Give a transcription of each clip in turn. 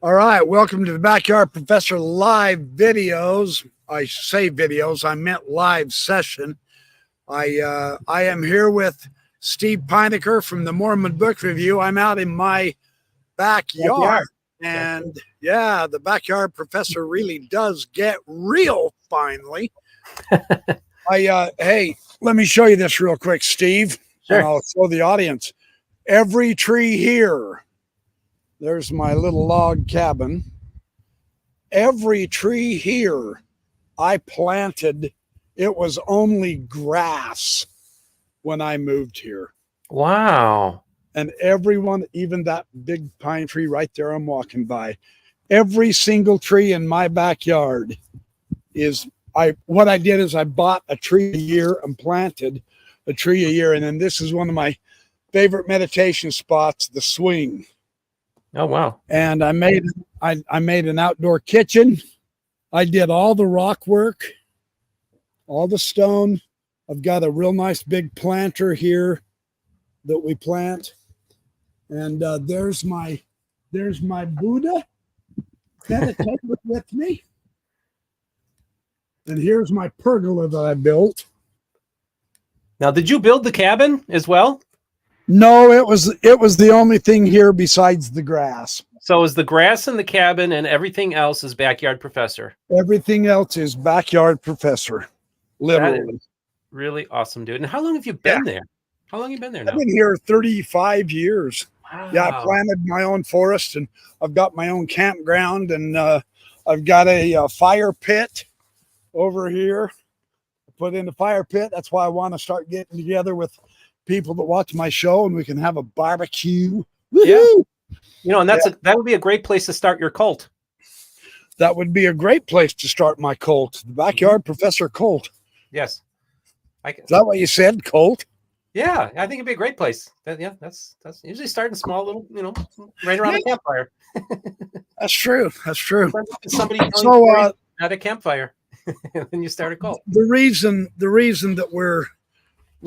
All right, welcome to the Backyard Professor live videos. I say videos, I meant live session. I am here with Steve Pynakker from the Mormon Book Review. I'm out in my backyard, and yeah, the Backyard Professor really does get real finally. Hey, let me show you this real quick, Steve. Sure. And I'll show the audience. Every tree here, there's my little log cabin. Every tree here I planted, it was only grass when I moved here. Wow. And everyone, even that big pine tree right there I'm walking by, every single tree in my backyard is, what I did is I bought a tree a year and planted a tree a year. And then this is one of my favorite meditation spots, the swing. Oh, wow. And I made an outdoor kitchen. I did all the rock work, all the stone. I've got a real nice big planter here that we plant. And there's my Buddha meditating with me. And here's my pergola that I built. Now, did you build the cabin as well? No, it was the only thing here besides the grass. So is the grass in the cabin and everything else is Backyard Professor? Everything else is Backyard Professor, literally. Really awesome, dude. And how long have you been there? How long have you been there now? I've been here 35 years. Wow. Yeah, I planted my own forest, and I've got my own campground, and I've got a fire pit over here. I put in the fire pit. That's why I want to start getting together with people that watch my show, and we can have a barbecue. Woo-hoo! Yeah. You know, and that would be a great place to start your cult. That would be a great place to start my cult, the Backyard Professor cult. Yes. Is that what you said, cult? Yeah, I think it'd be a great place. That's usually starting small, little, right around a campfire. That's true. That's true. Somebody at a campfire, and then you start a cult. The reason that we're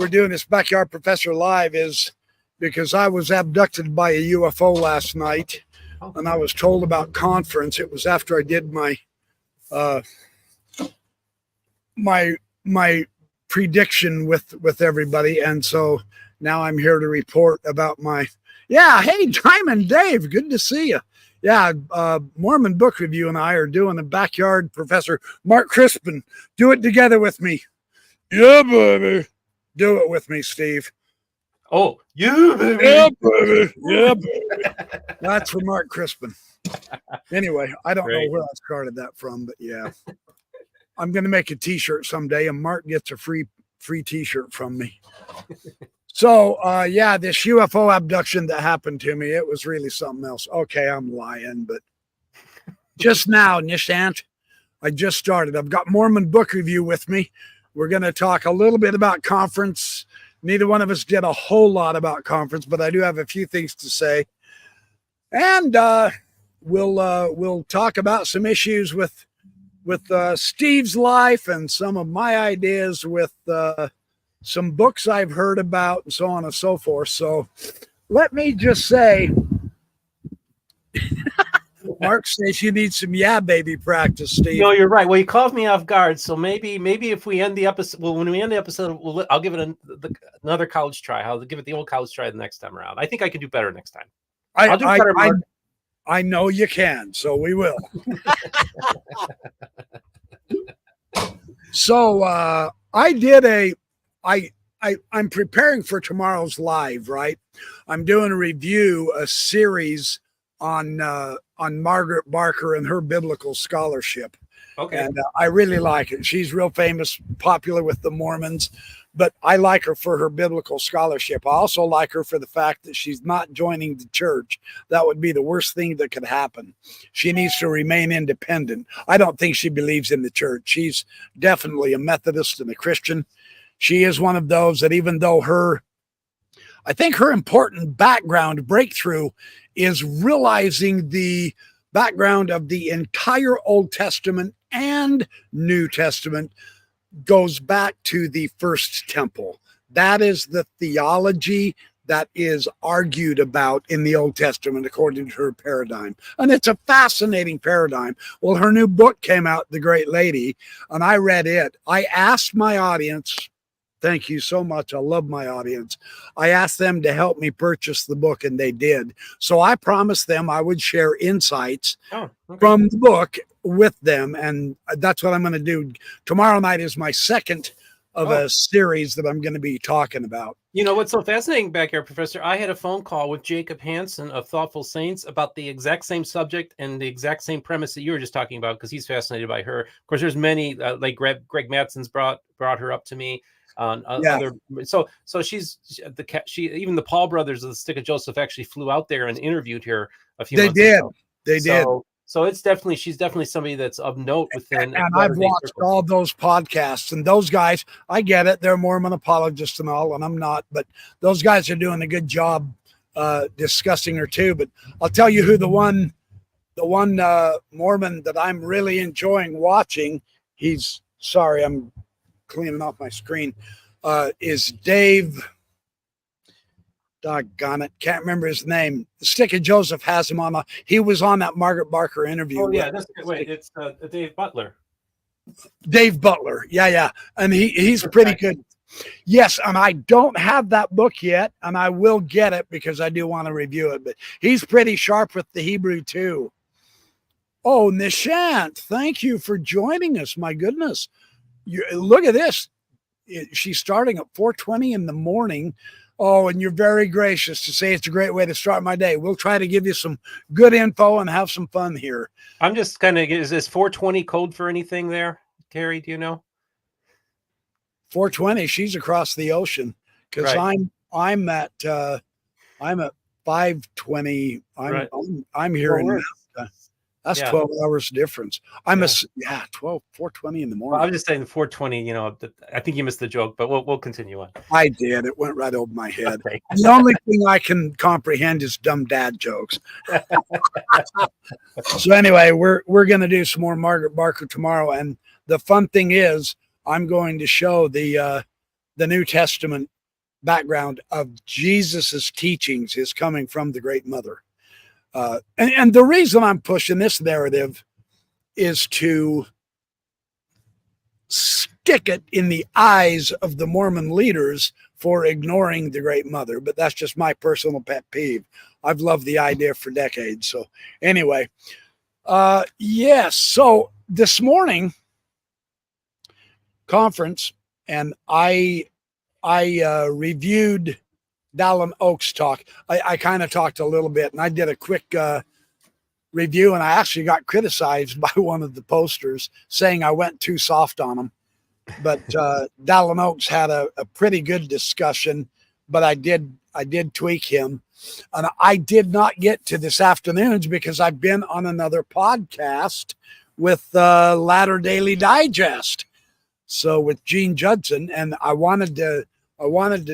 doing this Backyard Professor live is because I was abducted by a UFO last night, and I was told about conference. It was after I did my my prediction with everybody, and so now I'm here to report about my hey, Diamond Dave, good to see you. Mormon Book Review and I are doing a Backyard Professor. Mark Crispin, do it together with me. Yeah, baby. Do it with me, Steve. Oh, yeah, baby. Yeah, baby. Yeah, baby. That's for Mark Crispin. Anyway, I don't know where I started that from, but yeah. I'm going to make a t-shirt someday, and Mark gets a free t-shirt from me. So, this UFO abduction that happened to me, it was really something else. Okay, I'm lying, but just now, Nishant, I just started. I've got Mormon Book Review with me. We're going to talk a little bit about conference. Neither one of us did a whole lot about conference, but I do have a few things to say. And we'll talk about some issues with Steve's life and some of my ideas with some books I've heard about and so on and so forth. So let me just say, Mark says you need some baby practice, Steve. No, you're right. Well, you caught me off guard. So maybe if we end the episode, when we end the episode, I'll give it another college try. I'll give it the old college try the next time around. I think I can do better next time. I'll do better, Mark. I know you can, so we will. So I'm preparing for tomorrow's live, right? I'm doing a series on Margaret Barker and her biblical scholarship. Okay. And I really like it. She's real famous, popular with the Mormons, but I like her for her biblical scholarship. I also like her for the fact that she's not joining the church. That would be the worst thing that could happen. She needs to remain independent. I don't think she believes in the church. She's definitely a Methodist and a Christian. She is one of those that, even though I think her important background breakthrough is realizing the background of the entire Old Testament and New Testament goes back to the first temple. That is the theology that is argued about in the Old Testament according to her paradigm. And it's a fascinating paradigm. Well, her new book came out, The Great Lady, and I read it. I asked my audience, thank you so much, I love my audience, I asked them to help me purchase the book, and they did. So I promised them I would share insights from the book with them, and that's what I'm going to do. Tomorrow night is my second of a series that I'm going to be talking about. You know what's so fascinating back here, Professor? I had a phone call with Jacob Hansen of Thoughtful Saints about the exact same subject and the exact same premise that you were just talking about, because he's fascinated by her. Of course, there's many, like Greg Matson's brought her up to me. Other, so she's even the Paul brothers of the Stick of Joseph actually flew out there and interviewed her a few months ago. They did. So she's definitely somebody that's of note within. And I've watched all those podcasts, and those guys, I get it, they're Mormon apologists and all, and I'm not, but those guys are doing a good job discussing her too. But I'll tell you who the one Mormon that I'm really enjoying watching, I'm cleaning off my screen, is Dave. Doggone it, can't remember his name. The Stick of Joseph has him on. He was on that Margaret Barker interview. Oh yeah, it's Dave Butler. Dave Butler, yeah, and he's pretty good. Yes, and I don't have that book yet, and I will get it because I do want to review it. But he's pretty sharp with the Hebrew too. Oh, Nishant, thank you for joining us. My goodness, look at this. She's starting at 4:20 in the morning. Oh, and you're very gracious to say it's a great way to start my day. We'll try to give you some good info and have some fun here. I'm just kind of, is this 420 code for anything there, Carrie? Do you know? 420. She's across the ocean, because I'm at 520. I'm here in. That's 12 hours difference. 4:20 in the morning. Well, I'm just saying the 4:20, I think you missed the joke, but we'll continue on. I did. It went right over my head. Okay. The only thing I can comprehend is dumb dad jokes. So anyway, we're going to do some more Margaret Barker tomorrow. And the fun thing is I'm going to show the New Testament background of Jesus's teachings is coming from the Great Mother. And the reason I'm pushing this narrative is to stick it in the eyes of the Mormon leaders for ignoring the Great Mother. But that's just my personal pet peeve. I've loved the idea for decades. So anyway, yes. So this morning conference, and I reviewed Dallin Oaks talk. I kind of talked a little bit, and I did a quick review, and I actually got criticized by one of the posters saying I went too soft on him. But Dallin Oaks had a pretty good discussion, but I did tweak him. And I did not get to this afternoon's because I've been on another podcast with Latter Daily Digest. So with Gene Judson, and I wanted to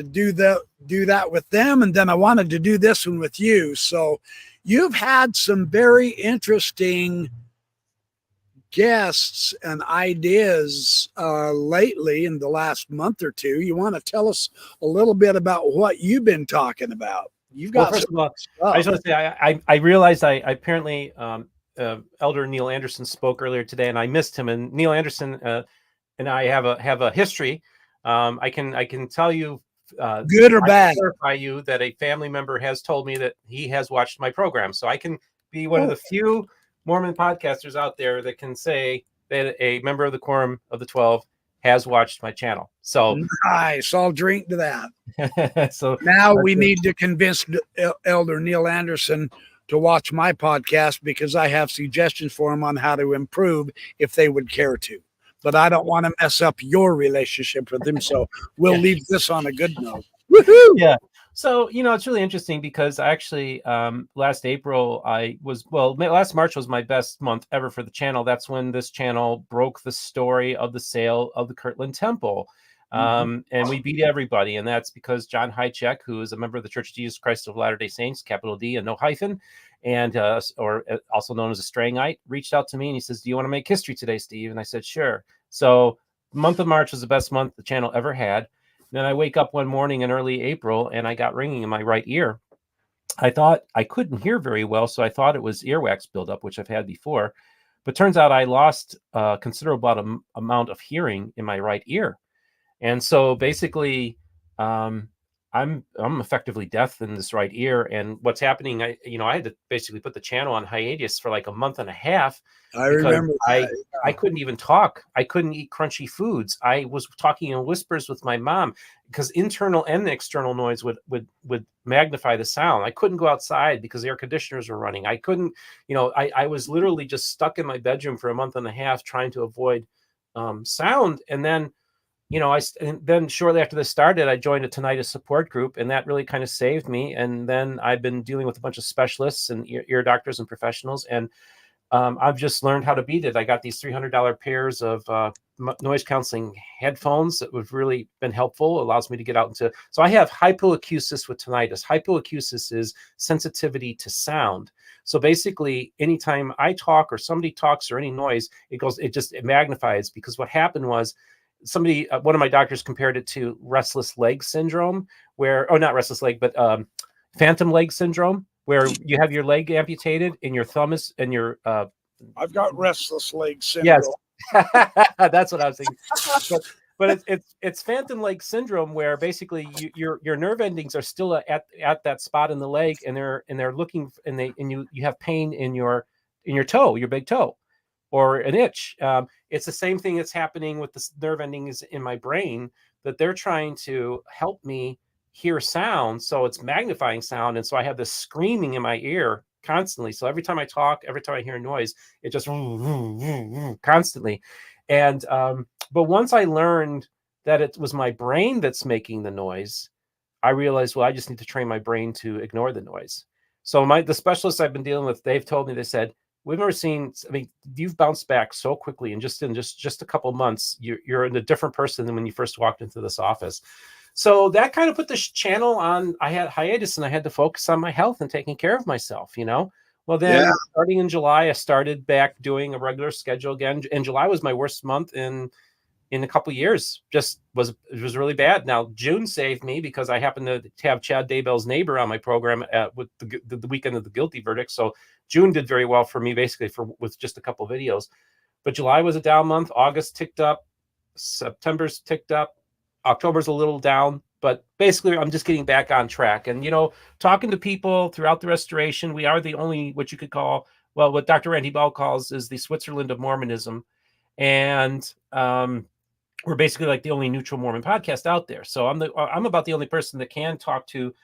do that with them, and then I wanted to do this one with you. So you've had some very interesting guests and ideas lately in the last month or two. You want to tell us a little bit about what you've been talking about? You've got first of all, I just want to say I realized I apparently Elder Neil Anderson spoke earlier today, and I missed him. And Neil Anderson and I have a history. I can tell you, good or bad, clarify you that a family member has told me that he has watched my program. So I can be one of the few Mormon podcasters out there that can say that a member of the Quorum of the 12 has watched my channel. So nice. I'll drink to that. So now we need to convince Elder Neil Anderson to watch my podcast, because I have suggestions for him on how to improve if they would care to. But I don't want to mess up your relationship with him. So we'll leave this on a good note. Woohoo! Yeah. So, it's really interesting because actually last last March was my best month ever for the channel. That's when this channel broke the story of the sale of the Kirtland Temple. And we beat everybody. And that's because John Hychek, who is a member of the Church of Jesus Christ of Latter-day Saints, capital D and no hyphen, and or also known as a Strangite, reached out to me and he says, "Do you want to make history today, Steve?" And I said, "Sure." So the month of March was the best month the channel ever had. Then I wake up one morning in early April and I got ringing in my right ear. I thought I couldn't hear very well, so I thought it was earwax buildup, which I've had before. But turns out I lost a considerable amount of hearing in my right ear. And so basically, I'm effectively deaf in this right ear. And what's happening, I had to basically put the channel on hiatus for like a month and a half. I remember that. I couldn't even talk. I couldn't eat crunchy foods. I was talking in whispers with my mom because internal and external noise would magnify the sound. I couldn't go outside because the air conditioners were running. I couldn't, I was literally just stuck in my bedroom for a month and a half trying to avoid sound. And then, and then shortly after this started, I joined a tinnitus support group, and that really kind of saved me. And then I've been dealing with a bunch of specialists and ear doctors and professionals, and I've just learned how to beat it. I got these $300 pairs of noise canceling headphones that have really been helpful. It allows me to get out into. So I have hypoacusis with tinnitus. Hypoacusis is sensitivity to sound. So basically, anytime I talk or somebody talks or any noise, it magnifies, because what happened was, one of my doctors compared it to restless leg syndrome, not restless leg, but phantom leg syndrome, where you have your leg amputated and your thumb is, and your I've got restless leg syndrome. Yes, that's what I was thinking. But it's phantom leg syndrome, where basically your nerve endings are still at that spot in the leg, and they're looking, and you have pain in your toe, your big toe, or an itch. It's the same thing that's happening with the nerve endings in my brain, that they're trying to help me hear sound. So it's magnifying sound. And so I have this screaming in my ear constantly. So every time I talk, every time I hear noise, it just constantly. And, but once I learned that it was my brain that's making the noise, I realized, well, I just need to train my brain to ignore the noise. So the specialists I've been dealing with, they've told me, they said, we've never seen, you've bounced back so quickly, and just in just a couple months, you're a different person than when you first walked into this office. So that kind of put this channel on. I had hiatus, and I had to focus on my health and taking care of myself, Well, then starting in July, I started back doing a regular schedule again. And July was my worst month in a couple of years. It was really bad. Now, June saved me because I happened to have Chad Daybell's neighbor on my program with the weekend of the guilty verdict. So June did very well for me, basically with just a couple of videos. But July was a down month. August ticked up. September's ticked up. October's a little down. But basically, I'm just getting back on track. And, talking to people throughout the restoration, we are the only, what you could call, well, what Dr. Randy Bell calls is the Switzerland of Mormonism. And we're basically like the only neutral Mormon podcast out there. So I'm about the only person that can talk to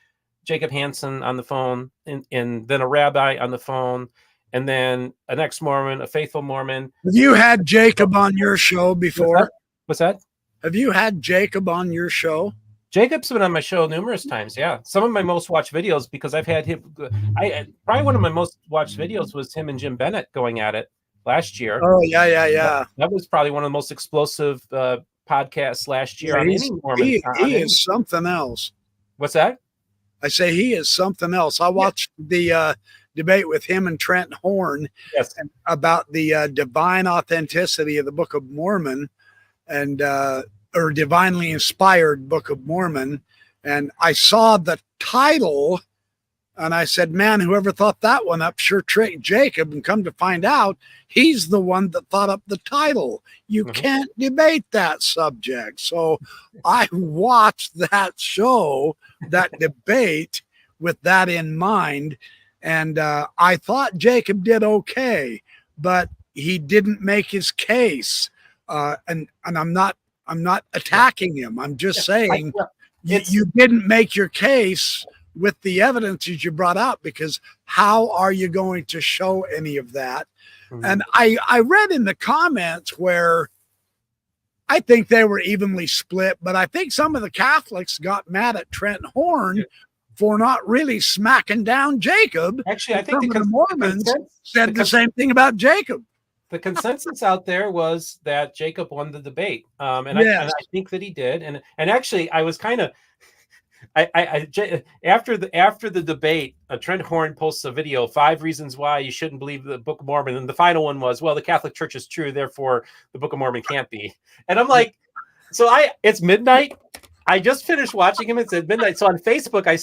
Jacob Hansen on the phone, and then a rabbi on the phone, and then an ex-Mormon, a faithful Mormon. Have you had Jacob on your show before? What's that? Have you had Jacob on your show? Jacob's been on my show numerous times. Yeah. Some of my most watched videos, because I've had him. Probably one of my most watched videos was him and Jim Bennett going at it last year. Oh, yeah. That was probably one of the most explosive podcasts last year on any Mormon. He is something else. What's that? I say he is something else. I watched the debate with him and Trent Horn about the divine authenticity of the Book of Mormon, and or divinely inspired Book of Mormon. And I saw the title, and I said, man, whoever thought that one up sure tricked Jacob. And come to find out, he's the one that thought up the title. You can't debate that subject. So I watched that show, that debate, with that in mind. And I thought Jacob did okay, but he didn't make his case. And I'm not attacking him. I'm just saying you didn't make your case with the evidences you brought out, because how are you going to show any of that? And I read in the comments where I think they were evenly split, but I think some of the Catholics got mad at Trent Horn for not really smacking down Jacob. Actually, I think the Mormons said the same thing about Jacob. The consensus out there was that Jacob won the debate, and I think that he did. And actually, I was kind of, after the debate, Trent Horn posts a video, 5 reasons why you shouldn't believe the Book of Mormon, and the final one was, well, the Catholic Church is true, therefore the Book of Mormon can't be. And I'm like, it's midnight. I just finished watching him. It's at midnight. So on Facebook, I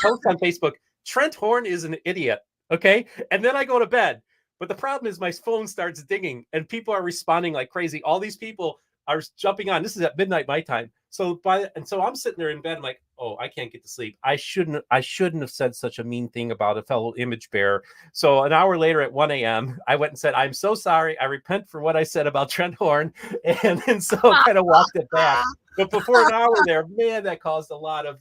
post on Facebook, Trent Horn is an idiot. Okay. And then I go to bed. But the problem is my phone starts dinging and people are responding like crazy. All these people are jumping on. This is at midnight my time. So I'm sitting there in bed. I'm like, oh, I can't get to sleep. I shouldn't have said such a mean thing about a fellow image bearer. So an hour later at 1 a.m., I went and said, I'm so sorry. I repent for what I said about Trent Horn. And so kind of walked it back. But before an hour there, man, that caused a lot of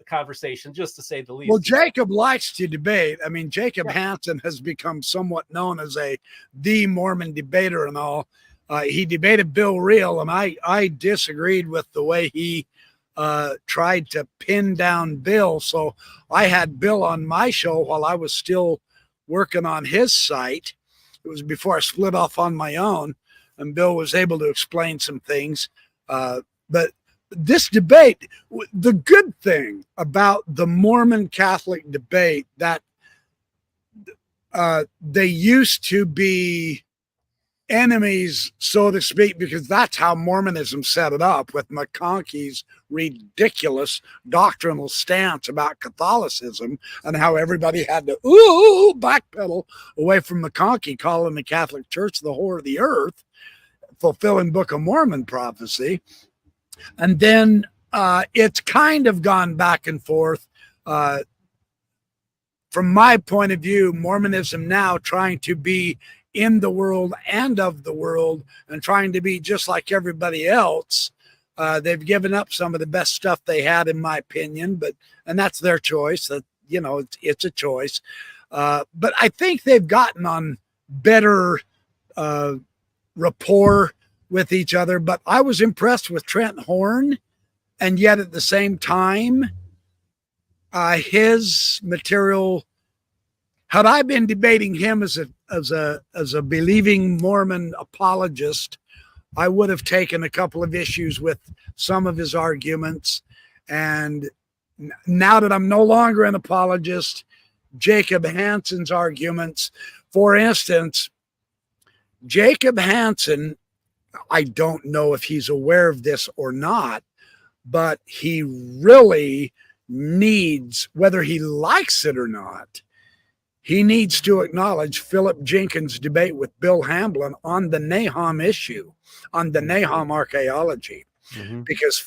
conversation, just to say the least. Well, Jacob likes to debate. I mean, Jacob Hansen has become somewhat known as the Mormon debater and all. He debated Bill Reel, and I disagreed with the way he tried to pin down Bill. So I had Bill on my show while I was still working on his site. It was before I split off on my own, and Bill was able to explain some things. But this debate, the good thing about the Mormon Catholic debate, that they used to be enemies, so to speak, because that's how Mormonism set it up, with McConkey's ridiculous doctrinal stance about Catholicism and how everybody had to backpedal away from McConkey, calling the Catholic Church the whore of the earth, fulfilling Book of Mormon prophecy. And then it's kind of gone back and forth. From my point of view, Mormonism now trying to be in the world and of the world and trying to be just like everybody else. They've given up some of the best stuff they had, in my opinion, and that's their choice. That, it's a choice. But I think they've gotten on better rapport with each other. But I was impressed with Trent Horn, and yet at the same time, his material, had I been debating him as a believing Mormon apologist, I would have taken a couple of issues with some of his arguments. And now that I'm no longer an apologist, Jacob Hansen's arguments, for instance, Jacob Hansen, I don't know if he's aware of this or not, but he really needs, whether he likes it or not, he needs to acknowledge Philip Jenkins' debate with Bill Hamblin on the Nahom issue, on the Nahom archaeology. Mm-hmm. Because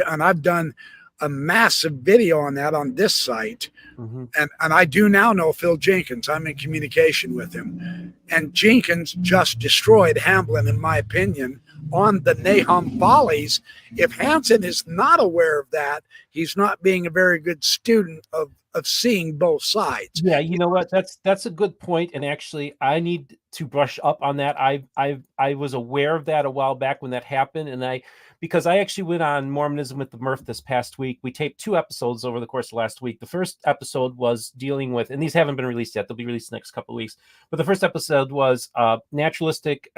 and I've done a massive video on that on this site. Mm-hmm. And I do now know Phil Jenkins. I'm in communication with him. And Jenkins just destroyed Hamblin, in my opinion, on the Nahom Follies. If Hansen is not aware of that, he's not being a very good student of seeing both sides. Yeah, you know what? That's a good point. And actually, I need to brush up on that. I was aware of that a while back when that happened, and because I actually went on Mormonism with the Murph this past week. We taped 2 episodes over the course of last week. The first episode was dealing with, and these haven't been released yet, they'll be released the next couple of weeks. But the first episode was naturalistic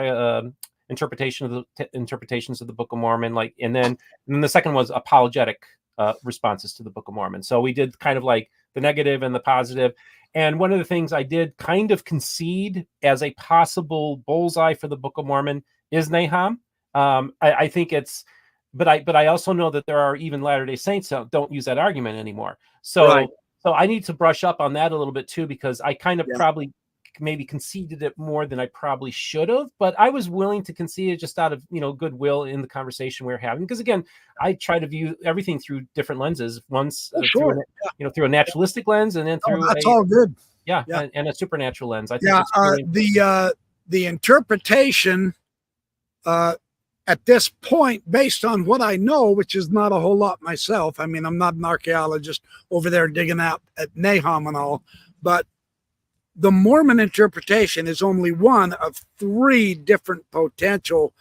interpretations of the Book of Mormon, and then the second was apologetic responses to the Book of Mormon. So we did kind of like the negative and the positive. And one of the things I did kind of concede as a possible bullseye for the Book of Mormon is Nahom. I think it's, but I also know that there are even Latter-day Saints that don't use that argument anymore. So, right. So I need to brush up on that a little bit too, because I kind of probably maybe conceded it more than I probably should have, but I was willing to concede it just out of, goodwill in the conversation we were having. Because again, I try to view everything through different lenses. Once through a naturalistic lens, and then through that's all good. Yeah. And a supernatural lens. I think the interpretation at this point, based on what I know, which is not a whole lot myself. I mean, I'm not an archaeologist over there digging out at Nahom and all, but the Mormon interpretation is only one of 3 different potential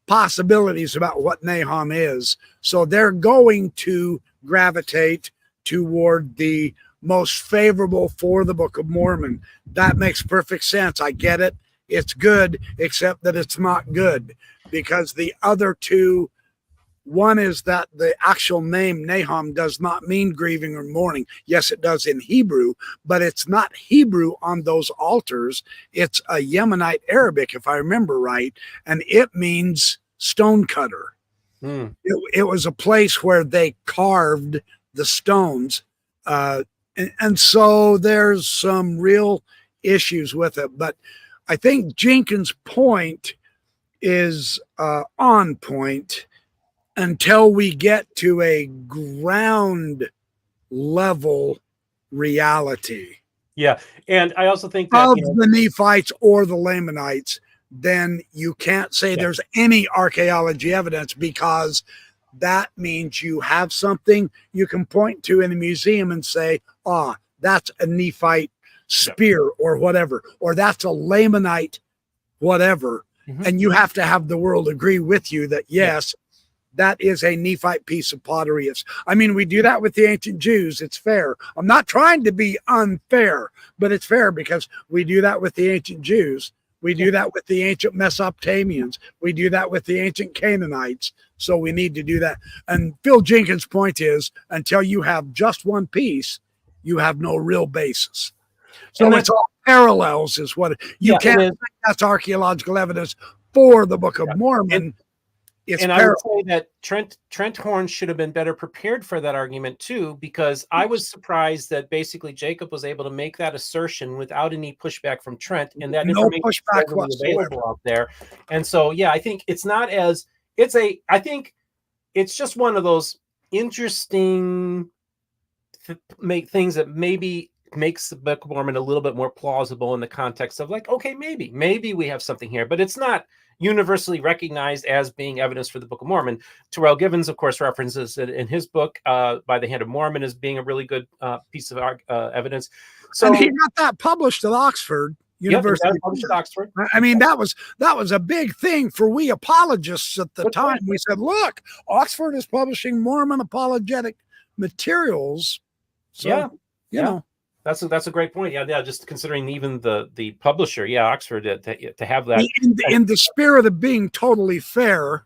possibilities about what Nahom is. So they're going to gravitate toward the most favorable for the Book of Mormon. That makes perfect sense. I get it. It's good, except that it's not good, because the other 2, one is that the actual name Nahom does not mean grieving or mourning. Yes, it does in Hebrew, but it's not Hebrew on those altars. It's a Yemenite Arabic, if I remember right, and it means stonecutter. It was a place where they carved the stones. And so there's some real issues with it. But I think Jenkins' point is on point until we get to a ground level reality. Yeah. And I also think that of the Nephites or the Lamanites, then you can't say there's any archaeology evidence, because that means you have something you can point to in a museum and say, that's a Nephite spear or whatever, or that's a Lamanite whatever. And you have to have the world agree with you that, yes, that is a Nephite piece of pottery. I mean, we do that with the ancient Jews. It's fair. I'm not trying to be unfair, but it's fair because we do that with the ancient Jews. We do that with the ancient Mesopotamians. We do that with the ancient Canaanites. So we need to do that. And Phil Jenkins' point is, until you have just one piece, you have no real basis. So it's all parallels is what you can't say that's archaeological evidence for the Book of Mormon. And I would say that Trent Horn should have been better prepared for that argument too, because I was surprised that basically Jacob was able to make that assertion without any pushback from Trent, and that information was available out there. And so, I think it's not as I think it's just one of those interesting things that maybe makes the Book of Mormon a little bit more plausible in the context of like, okay, maybe we have something here, but it's not universally recognized as being evidence for the Book of Mormon. Terrell Givens, of course, references it in his book, By the Hand of Mormon, as being a really good piece of evidence. So, and he got that published at Oxford University. Published at Oxford. I mean, that was a big thing for we apologists at the time. We said, look, Oxford is publishing Mormon apologetic materials. So, you know. That's a great point. Yeah. Just considering even the publisher, Oxford, to have that. In the spirit of being totally fair,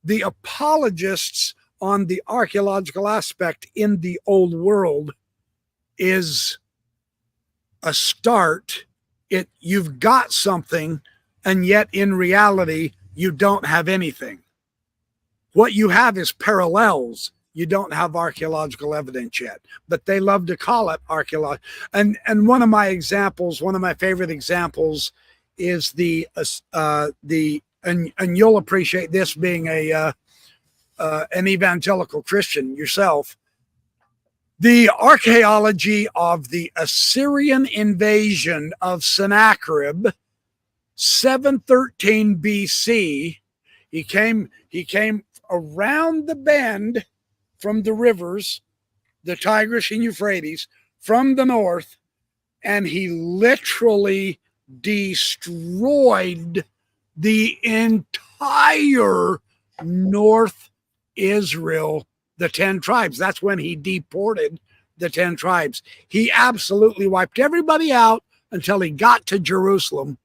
the apologists on the archaeological aspect in the old world is a start. You've got something, and yet in reality, you don't have anything. What you have is parallels. You don't have archaeological evidence yet, but they love to call it archaeology. And one of my favorite examples is and you'll appreciate this being an evangelical Christian yourself, the archaeology of the Assyrian invasion of Sennacherib, 713 BC. He came around the bend from the rivers, the Tigris and Euphrates, from the north, and he literally destroyed the entire North Israel, the 10 tribes. That's when he deported the 10 tribes. He absolutely wiped everybody out until he got to Jerusalem,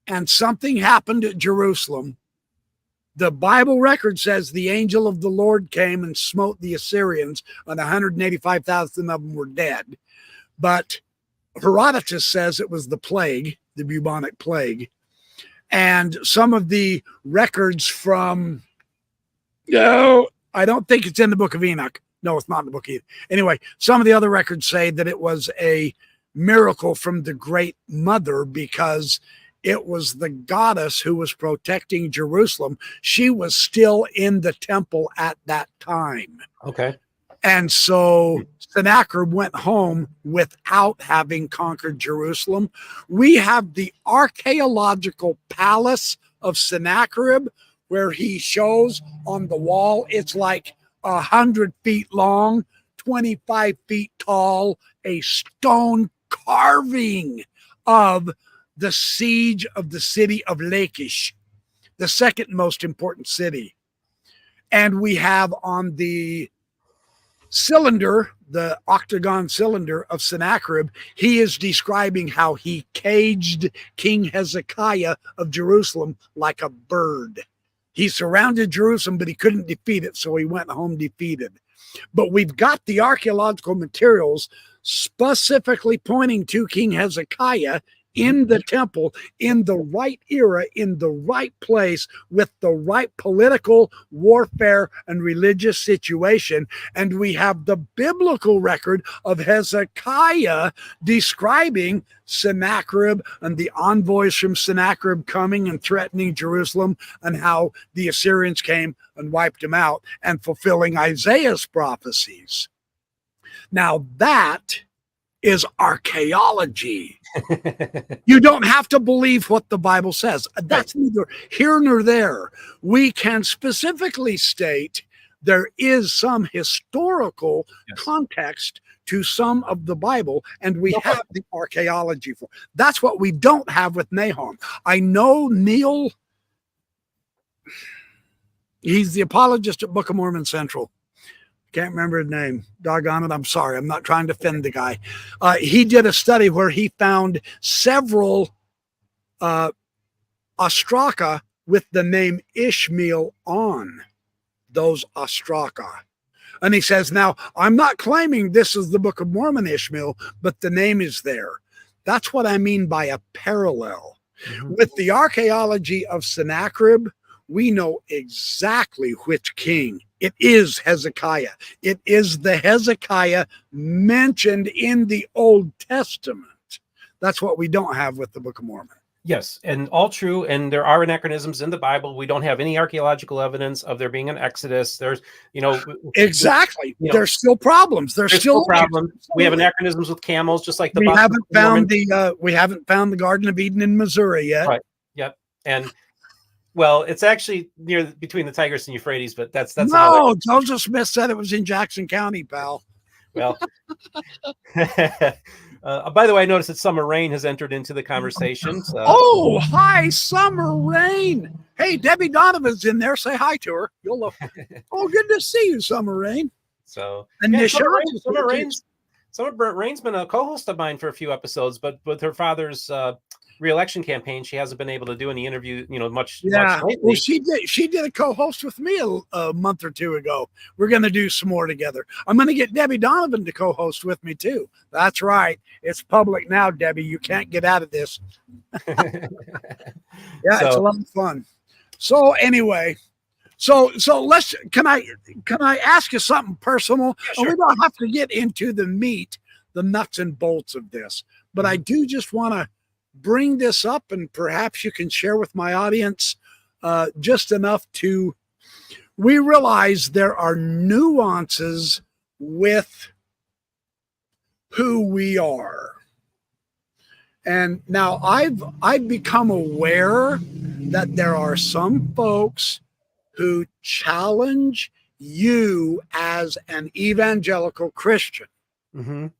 and something happened at Jerusalem. The Bible record says the angel of the Lord came and smote the Assyrians, and 185,000 of them were dead. But Herodotus says it was the plague, the bubonic plague. And some of the records from, I don't think it's in the Book of Enoch. No, it's not in the Book of Enoch. Anyway, some of the other records say that it was a miracle from the Great Mother, because it was the goddess who was protecting Jerusalem. She was still in the temple at that time. Okay. And so Sennacherib went home without having conquered Jerusalem. We have the archaeological palace of Sennacherib, where he shows on the wall, it's like 100 feet long, 25 feet tall, a stone carving of the siege of the city of Lachish, the second most important city. And we have on the cylinder, the octagon cylinder of Sennacherib, he is describing how he caged King Hezekiah of Jerusalem like a bird. He surrounded Jerusalem, but he couldn't defeat it, so he went home defeated. But we've got the archaeological materials specifically pointing to King Hezekiah in the temple, in the right era, in the right place, with the right political warfare and religious situation. And we have the biblical record of Hezekiah describing Sennacherib and the envoys from Sennacherib coming and threatening Jerusalem, and how the Assyrians came and wiped him out, and fulfilling Isaiah's prophecies. Now that is archaeology. You don't have to believe what the Bible says. That's neither here nor there. We can specifically state there is some historical context to some of the Bible, and we have the archaeology for. That's what we don't have with Nahom. I know Neil, he's the apologist at Book of Mormon Central. Can't remember his name. Doggone it. I'm sorry. I'm not trying to offend the guy. He did a study where he found several ostraka with the name Ishmael on those ostraka. And he says, now, I'm not claiming this is the Book of Mormon Ishmael, but the name is there. That's what I mean by a parallel. With the archaeology of Sennacherib, we know exactly which king. It is Hezekiah. It is the Hezekiah mentioned in the Old Testament. That's what we don't have with the Book of Mormon. Yes, and all true. And there are anachronisms in the Bible. We don't have any archaeological evidence of there being an Exodus. There's, exactly. You know, there's still problems. There's still problems. We have anachronisms with camels, just like the. We haven't found the Garden of Eden in Missouri yet. Right. Yep. And well, it's actually between the Tigris and Euphrates, but that's no. Joseph Smith said it was in Jackson County, pal. Well. By the way, I noticed that Summer Rain has entered into the conversation. So. Oh, hi, Summer Rain. Hey, Debbie Donovan's in there. Say hi to her. You'll look. Oh, good to see you, Summer Rain. So, and Summer Rain's been a co-host of mine for a few episodes, but with her father's re-election campaign, she hasn't been able to do any interview, much. Yeah, much lately. Well, she did a co-host with me a month or two ago. We're going to do some more together. I'm going to get Debbie Donovan to co-host with me too. That's right. It's public now, Debbie. You can't get out of this. It's a lot of fun. So anyway, so can I ask you something personal? Yeah, sure. And we don't have to get into the meat, the nuts and bolts of this, but I do just want to bring this up, and perhaps you can share with my audience just enough to, we realize there are nuances with who we are. And now I've become aware that there are some folks who challenge you as an evangelical Christian. And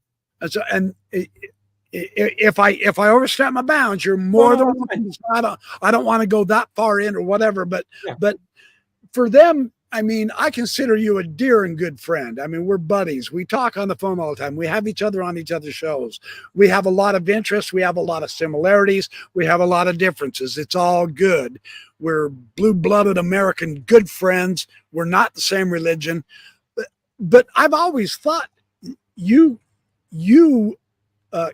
so, if I overstep my bounds, you're more than welcome. I don't want to go that far in or whatever, but for them, I mean, I consider you a dear and good friend. I mean, we're buddies. We talk on the phone all the time. We have each other on each other's shows. We have a lot of interests. We have a lot of similarities. We have a lot of differences. It's all good. We're blue-blooded American good friends. We're not the same religion, but I've always thought you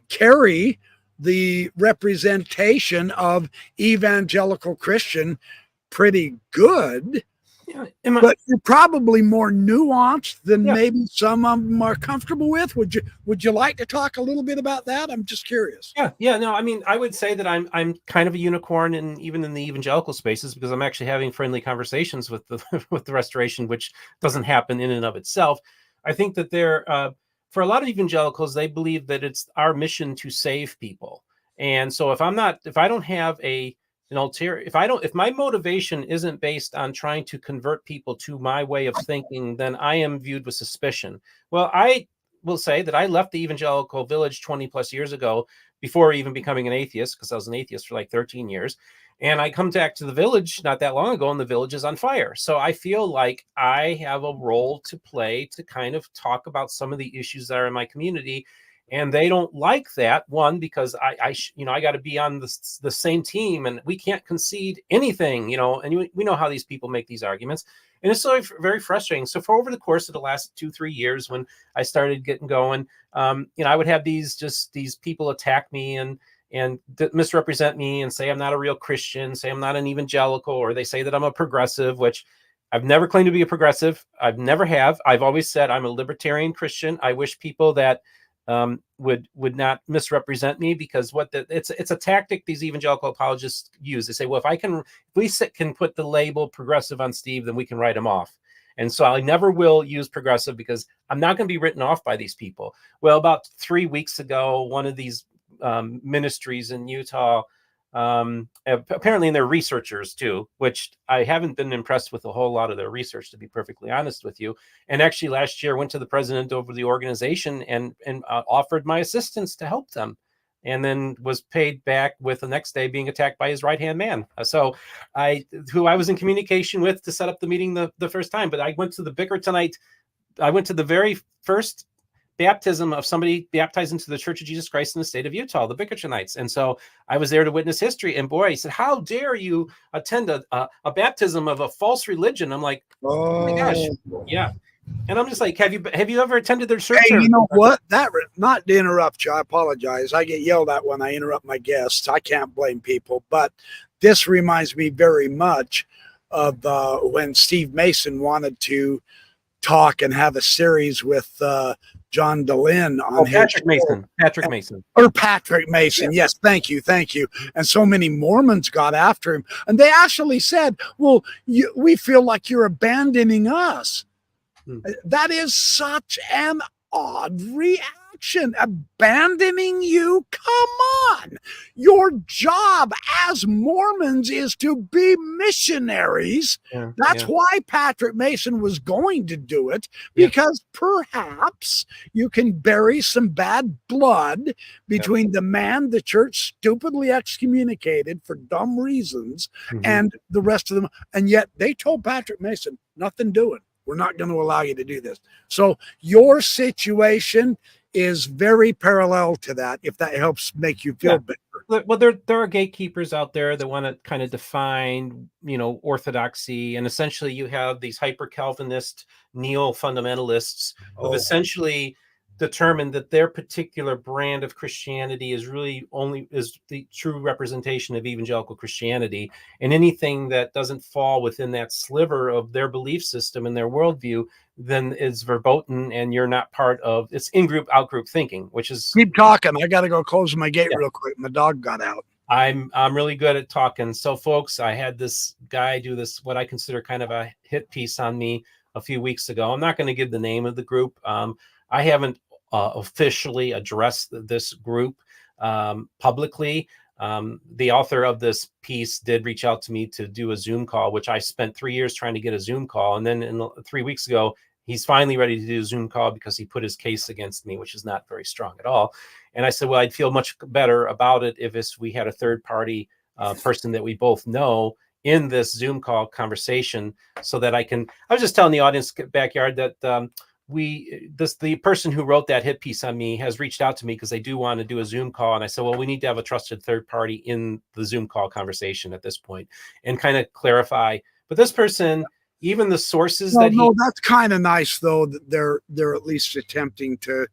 carry the representation of evangelical Christian pretty good, but you're probably more nuanced than maybe some of them are comfortable with. Would you like to talk a little bit about that? I'm just curious. No, I mean, I would say that I'm kind of a unicorn even in the evangelical spaces, because I'm actually having friendly conversations with the Restoration, which doesn't happen in and of itself. I think that for a lot of evangelicals, they believe that it's our mission to save people. And so if my motivation isn't based on trying to convert people to my way of thinking, then I am viewed with suspicion. Well, I will say that I left the evangelical village 20 plus years ago, before even becoming an atheist, because I was an atheist for like 13 years. And I come back to the village not that long ago, and the village is on fire. So I feel like I have a role to play to kind of talk about some of the issues that are in my community. And they don't like that, one, because I got to be on the same team, and we can't concede anything, and we know how these people make these arguments. And it's so very frustrating. So for over the course of the last 2-3 years, when I started getting going, I would have these people attack me, and and misrepresent me and say I'm not a real Christian, say I'm not an evangelical, or they say that I'm a progressive, which I've never claimed to be a progressive. I've never have. I've always said I'm a libertarian Christian. I wish people that would not misrepresent me, because it's a tactic these evangelical apologists use. They say, well, if we can put the label progressive on Steve, then we can write him off. And so I never will use progressive, because I'm not going to be written off by these people. Well, about 3 weeks ago, one of these ministries in Utah, apparently, and they're researchers too, which I haven't been impressed with a whole lot of their research, to be perfectly honest with you. And actually last year went to the president over the organization and offered my assistance to help them, and then was paid back with the next day being attacked by his right-hand man. Who I was in communication with to set up the meeting the first time. But I went to the bicker tonight. I went to the very first baptism of somebody baptized into the Church of Jesus Christ in the state of Utah, the Bickertonites. And so I was there to witness history. And boy, he said, how dare you attend a baptism of a false religion? I'm like, oh my gosh. Yeah. And I'm just like, have you ever attended their church? Hey, you know what? Not to interrupt you, I apologize. I get yelled at when I interrupt my guests. I can't blame people, but this reminds me very much of when Steve Mason wanted to talk and have a series with John Dehlin on Patrick Mason. Patrick Mason. Yes, thank you. And so many Mormons got after him, and they actually said, well, we feel like you're abandoning us. That is such an odd reaction. Abandoning you? Come on. Your job as Mormons is to be missionaries. That's why Patrick Mason was going to do it, because perhaps you can bury some bad blood between the man the church stupidly excommunicated for dumb reasons and the rest of them. And yet they told Patrick Mason, nothing doing. We're not going to allow you to do this. So your situation is very parallel to that, if that helps make you feel better. Well, there are gatekeepers out there that want to kind of define, orthodoxy. And essentially you have these hyper-Calvinist neo-fundamentalists who've essentially determined that their particular brand of Christianity is really is the true representation of evangelical Christianity, and anything that doesn't fall within that sliver of their belief system and their worldview then is verboten, and you're not part of it's in-group out-group thinking, which is keep talking. I got to go close my gate real quick. My dog got out. I'm really good at talking. So folks, I had this guy do this, what I consider kind of a hit piece on me a few weeks ago. I'm not going to give the name of the group. I haven't officially addressed this group publicly. The author of this piece did reach out to me to do a Zoom call, which I spent 3 years trying to get a Zoom call. And then 3 weeks ago, he's finally ready to do a Zoom call because he put his case against me, which is not very strong at all. And I said, well, I'd feel much better about it if we had a third party person that we both know in this Zoom call conversation, so that I was just telling the audience backyard that the person who wrote that hit piece on me has reached out to me because they do want to do a Zoom call. And I said, well, we need to have a trusted third party in the Zoom call conversation at this point and kind of clarify. But this person, even the sources that's kind of nice though, that they're at least attempting to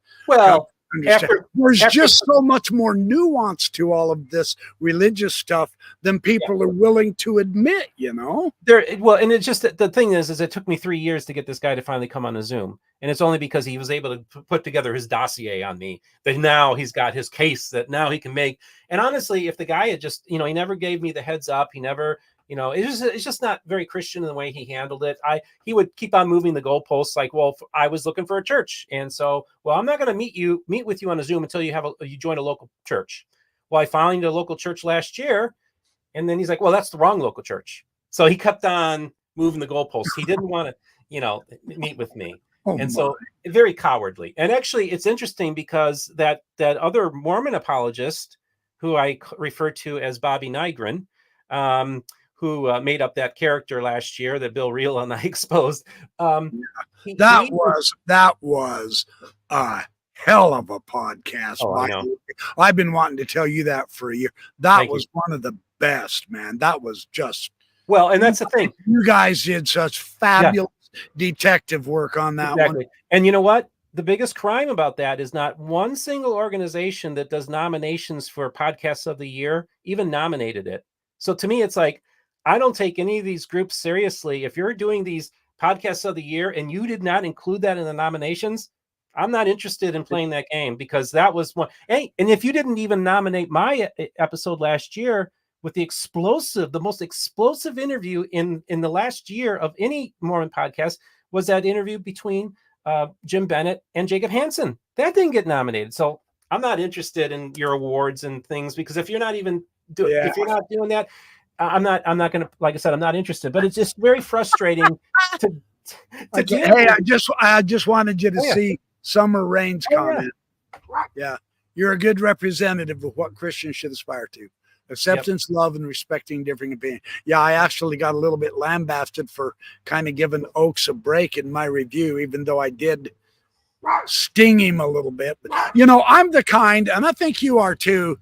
understand. There's just so much more nuance to all of this religious stuff than people are willing to admit, and it's just the thing is it took me 3 years to get this guy to finally come on a Zoom, and it's only because he was able to put together his dossier on me that now he's got his case that now he can make. And honestly, if the guy had just, he never gave me the heads up, he never, it's just not very Christian in the way he handled it. He would keep on moving the goalposts, like, well, I was looking for a church, and so, well, I'm not going to meet with you on a Zoom until you join a local church. Well, I found a local church last year, and then he's like, well, that's the wrong local church. So he kept on moving the goalposts. He didn't want to, meet with me. So very cowardly. And actually, it's interesting because that other Mormon apologist, who I refer to as Bobby Nygren, who made up that character last year that Bill Reel and I exposed. That was a hell of a podcast. Oh, I know. I've been wanting to tell you that for a year. That was one of the best, man. That was just well, and that's the thing. You guys did such fabulous detective work on that one. And you know what? the biggest crime about that is not one single organization that does nominations for Podcasts of the Year even nominated it. So to me, it's like, I don't take any of these groups seriously. If you're doing these Podcasts of the Year and you did not include that in the nominations, I'm not interested in playing that game, because that was one. Hey, and if you didn't even nominate my episode last year with the most explosive interview in the last year of any Mormon podcast, was that interview between Jim Bennett and Jacob Hansen. That didn't get nominated. So I'm not interested in your awards and things, because if you're not even if you're not doing that, I'm not going to, like I said, I'm not interested. But it's just very frustrating to hey, I just wanted you to see Summer Rain's comment. Yeah. You're a good representative of what Christians should aspire to. Acceptance, love, and respecting differing opinions. Yeah, I actually got a little bit lambasted for kind of giving Oaks a break in my review, even though I did sting him a little bit. But, I'm the kind, and I think you are too,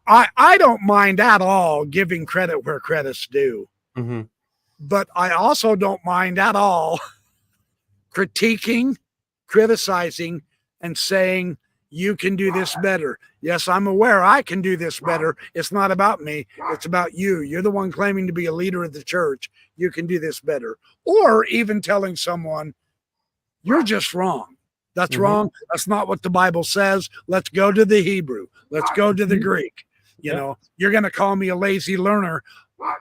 I don't mind at all giving credit where credit's due. Mm-hmm. But I also don't mind at all critiquing, criticizing, and saying, you can do this better. Yes, I'm aware I can do this better. It's not about me. It's about you. You're the one claiming to be a leader of the church. You can do this better. Or even telling someone, you're just wrong. That's wrong. That's not what the Bible says. Let's go to the Hebrew. Let's go to the Greek. You're going to call me a lazy learner.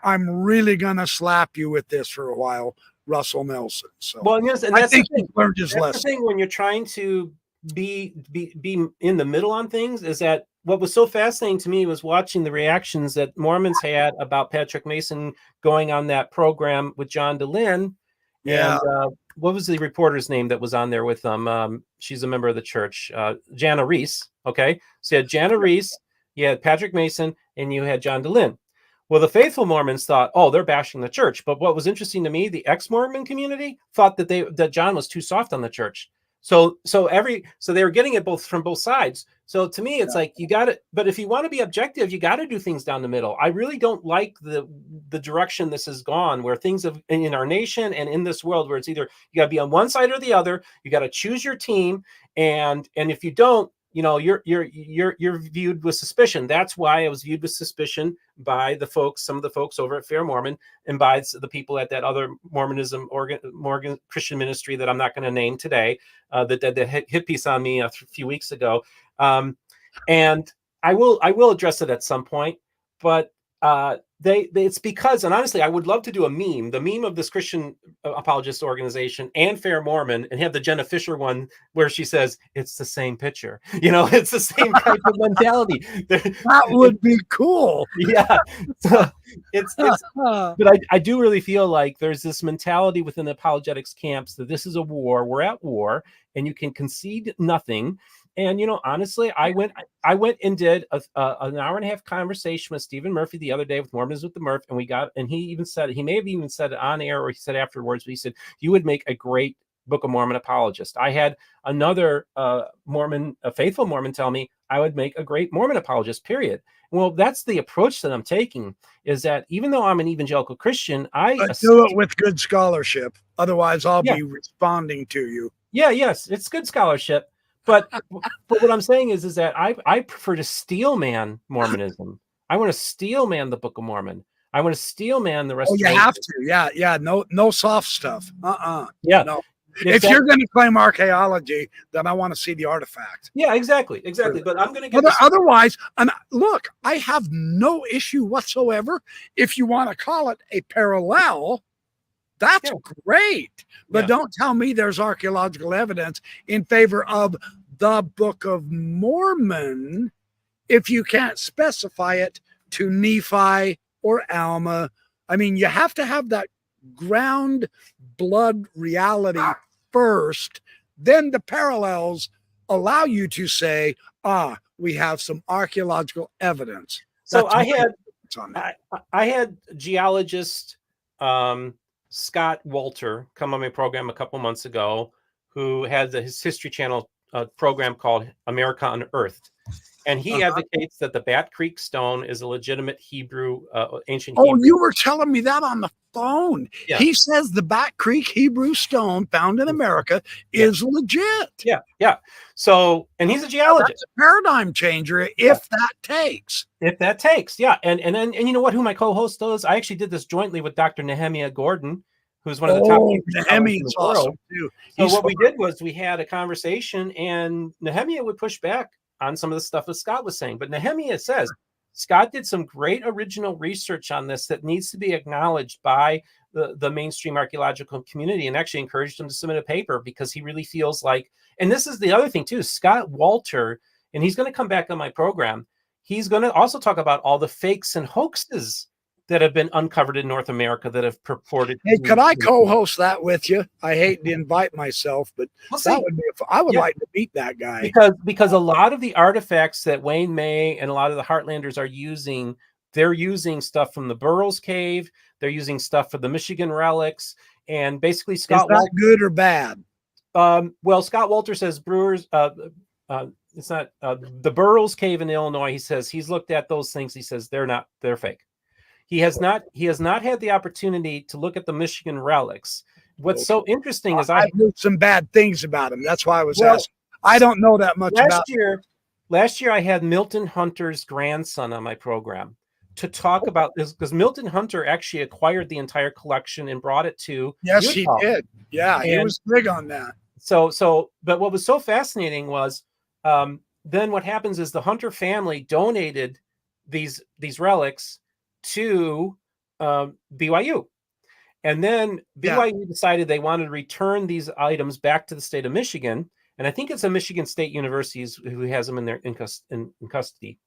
I'm really going to slap you with this for a while, Russell Nelson. So, well, and I think he learned his lesson. The thing when you're trying to be in the middle on things, is that what was so fascinating to me was watching the reactions that Mormons had about Patrick Mason going on that program with John DeLynn. Yeah. And what was the reporter's name that was on there with them? She's a member of the church, Jana Reese. Okay. So you had Jana Reese, you had Patrick Mason, and you had John DeLynn. Well, the faithful Mormons thought, oh, they're bashing the church. But what was interesting to me, the ex-Mormon community thought that John was too soft on the church. So they were getting it from both sides. So to me, it's like, you got to, but if you want to be objective, you got to do things down the middle. I really don't like the direction this has gone, where things have in our nation and in this world, where it's either you got to be on one side or the other. You got to choose your team, and if you don't, you're viewed with suspicion. That's why I was viewed with suspicion by some of the folks over at Fair Mormon, and by the people at that other Mormonism Morgan Christian ministry that I'm not going to name today, that did the hit piece on me a few weeks ago. And I will address it at some point, but it's because, and honestly, I would love to do the meme of this Christian apologist organization and Fair Mormon, and have the Jenna Fisher one where she says it's the same picture. It's the same type of mentality. That would be cool. Yeah. So but I do really feel like there's this mentality within the apologetics camps that this is a war. We're at war, and you can concede nothing. And, honestly, I went and did an hour and a half conversation with Stephen Murphy the other day with Mormons with the Murph. And he even said, he may have even said it on air, or he said afterwards, but he said, you would make a great Book of Mormon apologist. I had another faithful Mormon tell me I would make a great Mormon apologist, period. Well, that's the approach that I'm taking, is that even though I'm an evangelical Christian, do it with good scholarship. Otherwise, I'll be responding to you. Yeah, yes, it's good scholarship. But what I'm saying is that I prefer to steel man Mormonism. I want to steel man the Book of Mormon. I want to steel man the rest. Oh, you have to. Yeah. No soft stuff. Yeah. No. If you're going to claim archaeology, then I want to see the artifact. Yeah, exactly. But I'm going to get otherwise. And look, I have no issue whatsoever if you want to call it a parallel. That's great. But don't tell me there's archaeological evidence in favor of the Book of Mormon if you can't specify it to Nephi or Alma. I mean, you have to have that ground blood reality first. Then the parallels allow you to say, we have some archaeological evidence. So I had geologist Scott Walter come on my program a couple months ago, who had his History Channel program called America Unearthed. And he advocates that the Bat Creek stone is a legitimate Hebrew, ancient Oh, Hebrew. you were telling me that on the phone. Yeah. He says the Bat Creek Hebrew stone found in America is legit. Yeah, yeah. So, and he's a geologist. That's a paradigm changer if that takes. If that takes, yeah. And you know what? Who my co-host does? I actually did this jointly with Dr. Nehemiah Gordon, who's one of the top Nehemiah is awesome too. So what we did was we had a conversation, and Nehemiah would push back on some of the stuff that Scott was saying. But Nehemiah says Scott did some great original research on this that needs to be acknowledged by the mainstream archaeological community, and actually encouraged him to submit a paper because he really feels like, and this is the other thing too, Scott Walter, and he's going to come back on my program. He's going to also talk about all the fakes and hoaxes that have been uncovered in North America that have purported. Hey, could I co-host that with you? I hate to invite myself, but that would be. I would like to meet that guy because a lot of the artifacts that Wayne May and a lot of the Heartlanders are using, they're using stuff from the Burroughs Cave. They're using stuff for the Michigan relics, and basically Scott. Is that good or bad? Well, Scott Walter says Brewers. It's not the Burroughs Cave in Illinois. He says he's looked at those things. He says they're fake. He has not had the opportunity to look at the Michigan relics. What's so interesting is I've heard some bad things about him. That's why I was asking. I don't know that much about him. Last year I had Milton Hunter's grandson on my program to talk about this, because Milton Hunter actually acquired the entire collection and brought it to Utah. He did. Yeah, he was big on that. But what was so fascinating was then what happens is the Hunter family donated these relics to BYU, and then BYU decided they wanted to return these items back to the state of Michigan, and I think it's a Michigan State University who has them in custody,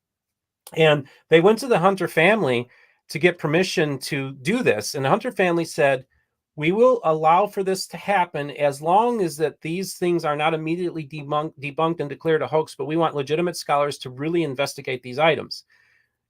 and they went to the Hunter family to get permission to do this, and the Hunter family said, we will allow for this to happen as long as that these things are not immediately debunked and declared a hoax, but we want legitimate scholars to really investigate these items.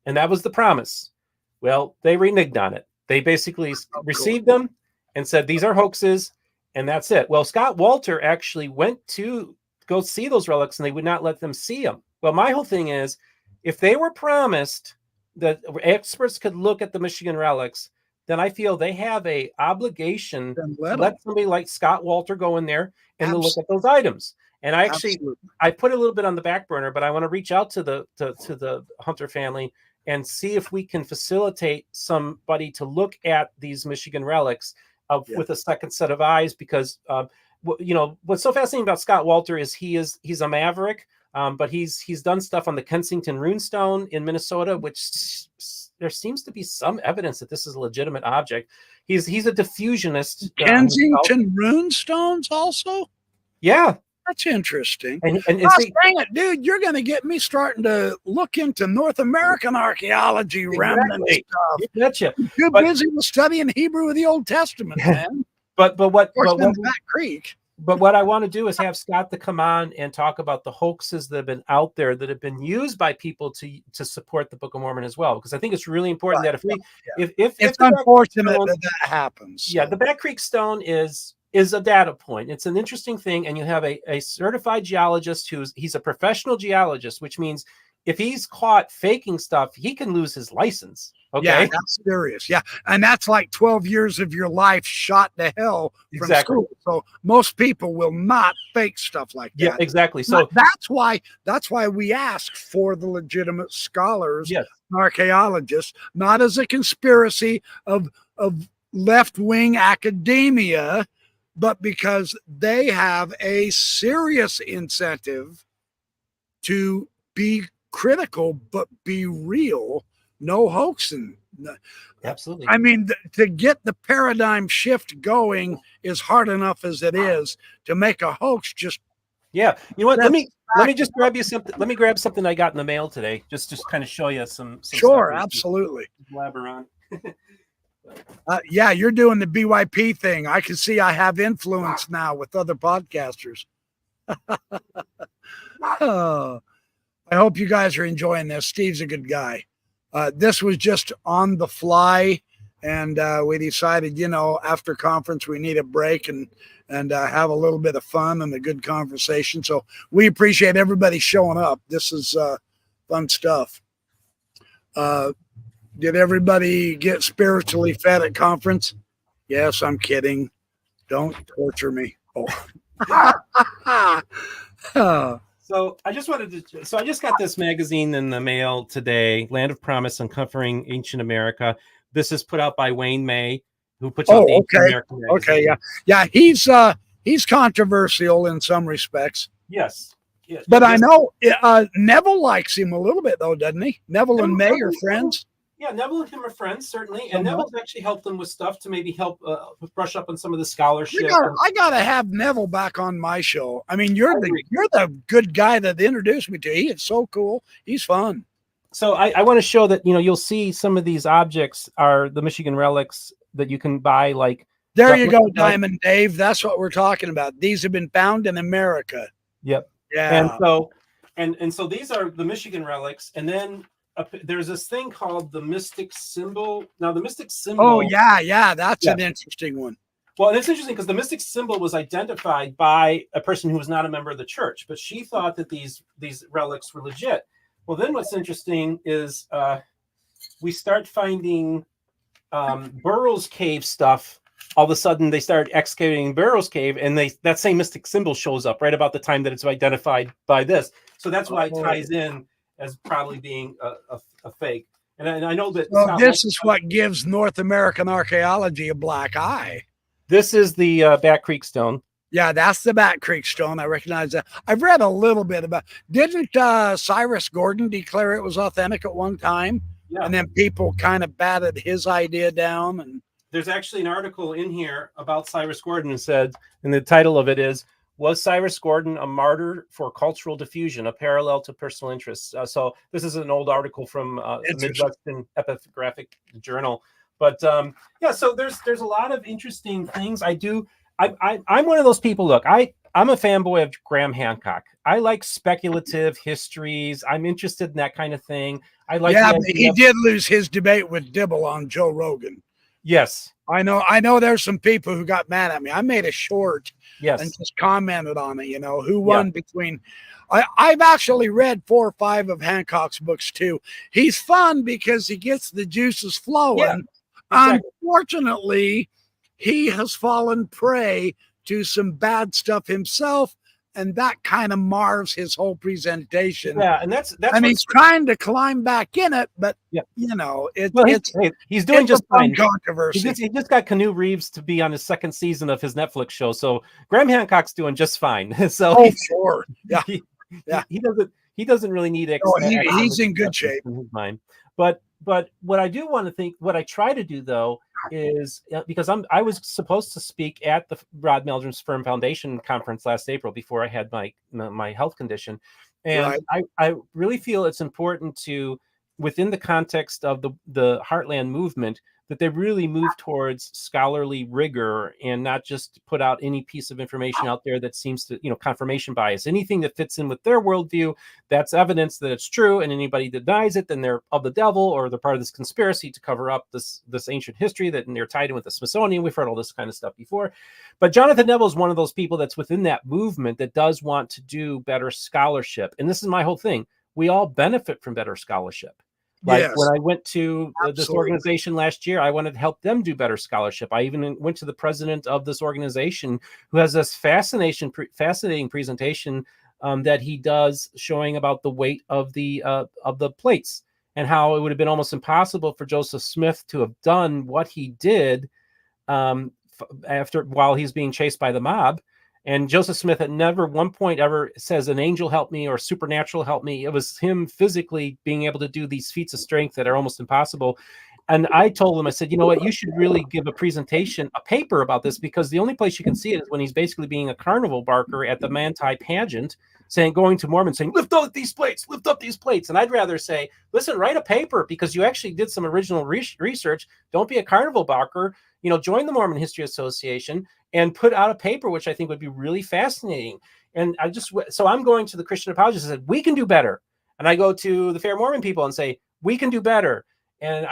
And that was the promise. Well, they reneged on it. They basically received them and said, these are hoaxes, and that's it. Well, Scott Walter actually went to go see those relics, and they would not let them see them. Well, my whole thing is, if they were promised that experts could look at the Michigan relics, then I feel they have a obligation to let somebody like Scott Walter go in there and look at those items. And I actually, I put a little bit on the back burner, but I want to reach out to the Hunter family and see if we can facilitate somebody to look at these Michigan relics with a second set of eyes, because you know what's so fascinating about Scott Walter is he's a maverick, but he's done stuff on the Kensington Runestone in Minnesota, which there seems to be some evidence that this is a legitimate object. He's a diffusionist. Kensington Runestones also? Yeah. That's interesting. And dang it, dude, you're going to get me starting to look into North American archaeology remnant stuff. You betcha. You're busy with studying Hebrew of the Old Testament, man. But what Creek. But what I want to do is have Scott to come on and talk about the hoaxes that have been out there that have been used by people to support the Book of Mormon as well, because I think it's really important that if it's unfortunate that happens. Yeah, the Bat Creek stone is a data point. It's an interesting thing, and you have a certified geologist he's a professional geologist, which means if he's caught faking stuff, he can lose his license. Okay, yeah, that's serious. Yeah, and that's like 12 years of your life shot to hell from school. So most people will not fake stuff like that. Yeah, exactly. So that's why we ask for the legitimate scholars, archaeologists, not as a conspiracy of left-wing academia, but because they have a serious incentive to be critical, but be real. No hoaxing. Absolutely. I mean, to get the paradigm shift going is hard enough as it is. To make a hoax just you know what? Let me just grab you something. Let me grab something I got in the mail today. Just kind of show you some sure, stuff absolutely. Blabber on. Yeah, you're doing the BYP thing. I can see I have influence now with other podcasters. Oh, I hope you guys are enjoying this. Steve's a good guy. This was just on the fly, and we decided, after conference, we need a break and have a little bit of fun and a good conversation. So we appreciate everybody showing up. This is Fun stuff. Did everybody get spiritually fed at conference? Yes, I'm kidding. Don't torture me. Oh. So I just got this magazine in the mail today, Land of Promise, Uncovering Ancient America. This is put out by Wayne May, who puts out the Ancient American magazine. Okay, yeah. He's controversial in some respects. Yes. But I know Neville likes him a little bit, though, doesn't he? Neville and May are friends. Yeah, Neville and him are friends, certainly. And Neville's actually helped them with stuff to maybe help brush up on some of the scholarship. I gotta have Neville back on my show. I mean, you're the good guy that introduced me to. He is so cool. He's fun. So I want to show that, you'll see some of these objects are the Michigan relics that you can buy. Like, there you go, Diamond Dave. That's what we're talking about. These have been found in America. Yep. Yeah. And so these are the Michigan relics, and then there's this thing called the mystic symbol. Now, the mystic symbol. Oh, yeah. That's an interesting one. Well, and it's interesting because the mystic symbol was identified by a person who was not a member of the church, but she thought that these relics were legit. Well, then what's interesting is we start finding Burroughs Cave stuff. All of a sudden, they start excavating Burroughs Cave, and that same mystic symbol shows up right about the time that it's identified by this. So that's why it ties in as probably being a fake. And I know that. Well, this is what gives North American archaeology a black eye. This is the Bat Creek stone. Yeah, that's the Bat Creek stone. I recognize that. I've read a little bit about. Didn't Cyrus Gordon declare it was authentic at one time? Yeah. And then people kind of batted his idea down. And there's actually an article in here about Cyrus Gordon and the title of it is, "Was Cyrus Gordon a martyr for cultural diffusion, a parallel to personal interests?" So this is an old article from the Midwestern Epigraphic Journal. But so there's a lot of interesting things. I'm one of those people. Look, I'm a fanboy of Graham Hancock. I like speculative histories. I'm interested in that kind of thing. But he did lose his debate with Dibble on Joe Rogan. Yes. I know there's some people who got mad at me. I made a short and just commented on it, who won between. I've actually read 4 or 5 of Hancock's books too. He's fun because he gets the juices flowing. Yeah, exactly. Unfortunately, he has fallen prey to some bad stuff himself, and that kind of mars his whole presentation. Yeah, and that's he's trying to climb back in it, but he's doing just fine. Controversy. He just got Keanu Reeves to be on his 2nd season of his Netflix show, so Graham Hancock's doing just fine. So sure, yeah, he doesn't really need he's in good shape in his mind. But what I do want to think, what I try to do though, is because I was supposed to speak at the Rod Meldrum Sperm Foundation conference last April before I had my health condition, and I really feel it's important to, within the context of the Heartland movement, that they really move towards scholarly rigor and not just put out any piece of information out there that seems to, confirmation bias. Anything that fits in with their worldview, that's evidence that it's true. And anybody that denies it, then they're of the devil, or they're part of this conspiracy to cover up this ancient history that they're tied in with the Smithsonian. We've heard all this kind of stuff before. But Jonathan Neville is one of those people that's within that movement that does want to do better scholarship. And this is my whole thing. We all benefit from better scholarship. When I went to this organization last year, I wanted to help them do better scholarship. I even went to the president of this organization, who has this fascinating presentation that he does, showing about the weight of the plates, and how it would have been almost impossible for Joseph Smith to have done what he did while he's being chased by the mob. And Joseph Smith had never one point ever says an angel helped me or supernatural helped me. It was him physically being able to do these feats of strength that are almost impossible. And I told him, I said, you know what, you should really give a presentation, a paper about this, because the only place you can see it is when he's basically being a carnival barker at the Manti pageant, going to Mormon, saying, lift up these plates. And I'd rather say, listen, write a paper, because you actually did some original research. Don't be a carnival barker. Join the Mormon History Association and put out a paper, which I think would be really fascinating. And I'm going to the Christian apologists and said, we can do better. And I go to the Fair Mormon people and say, we can do better. And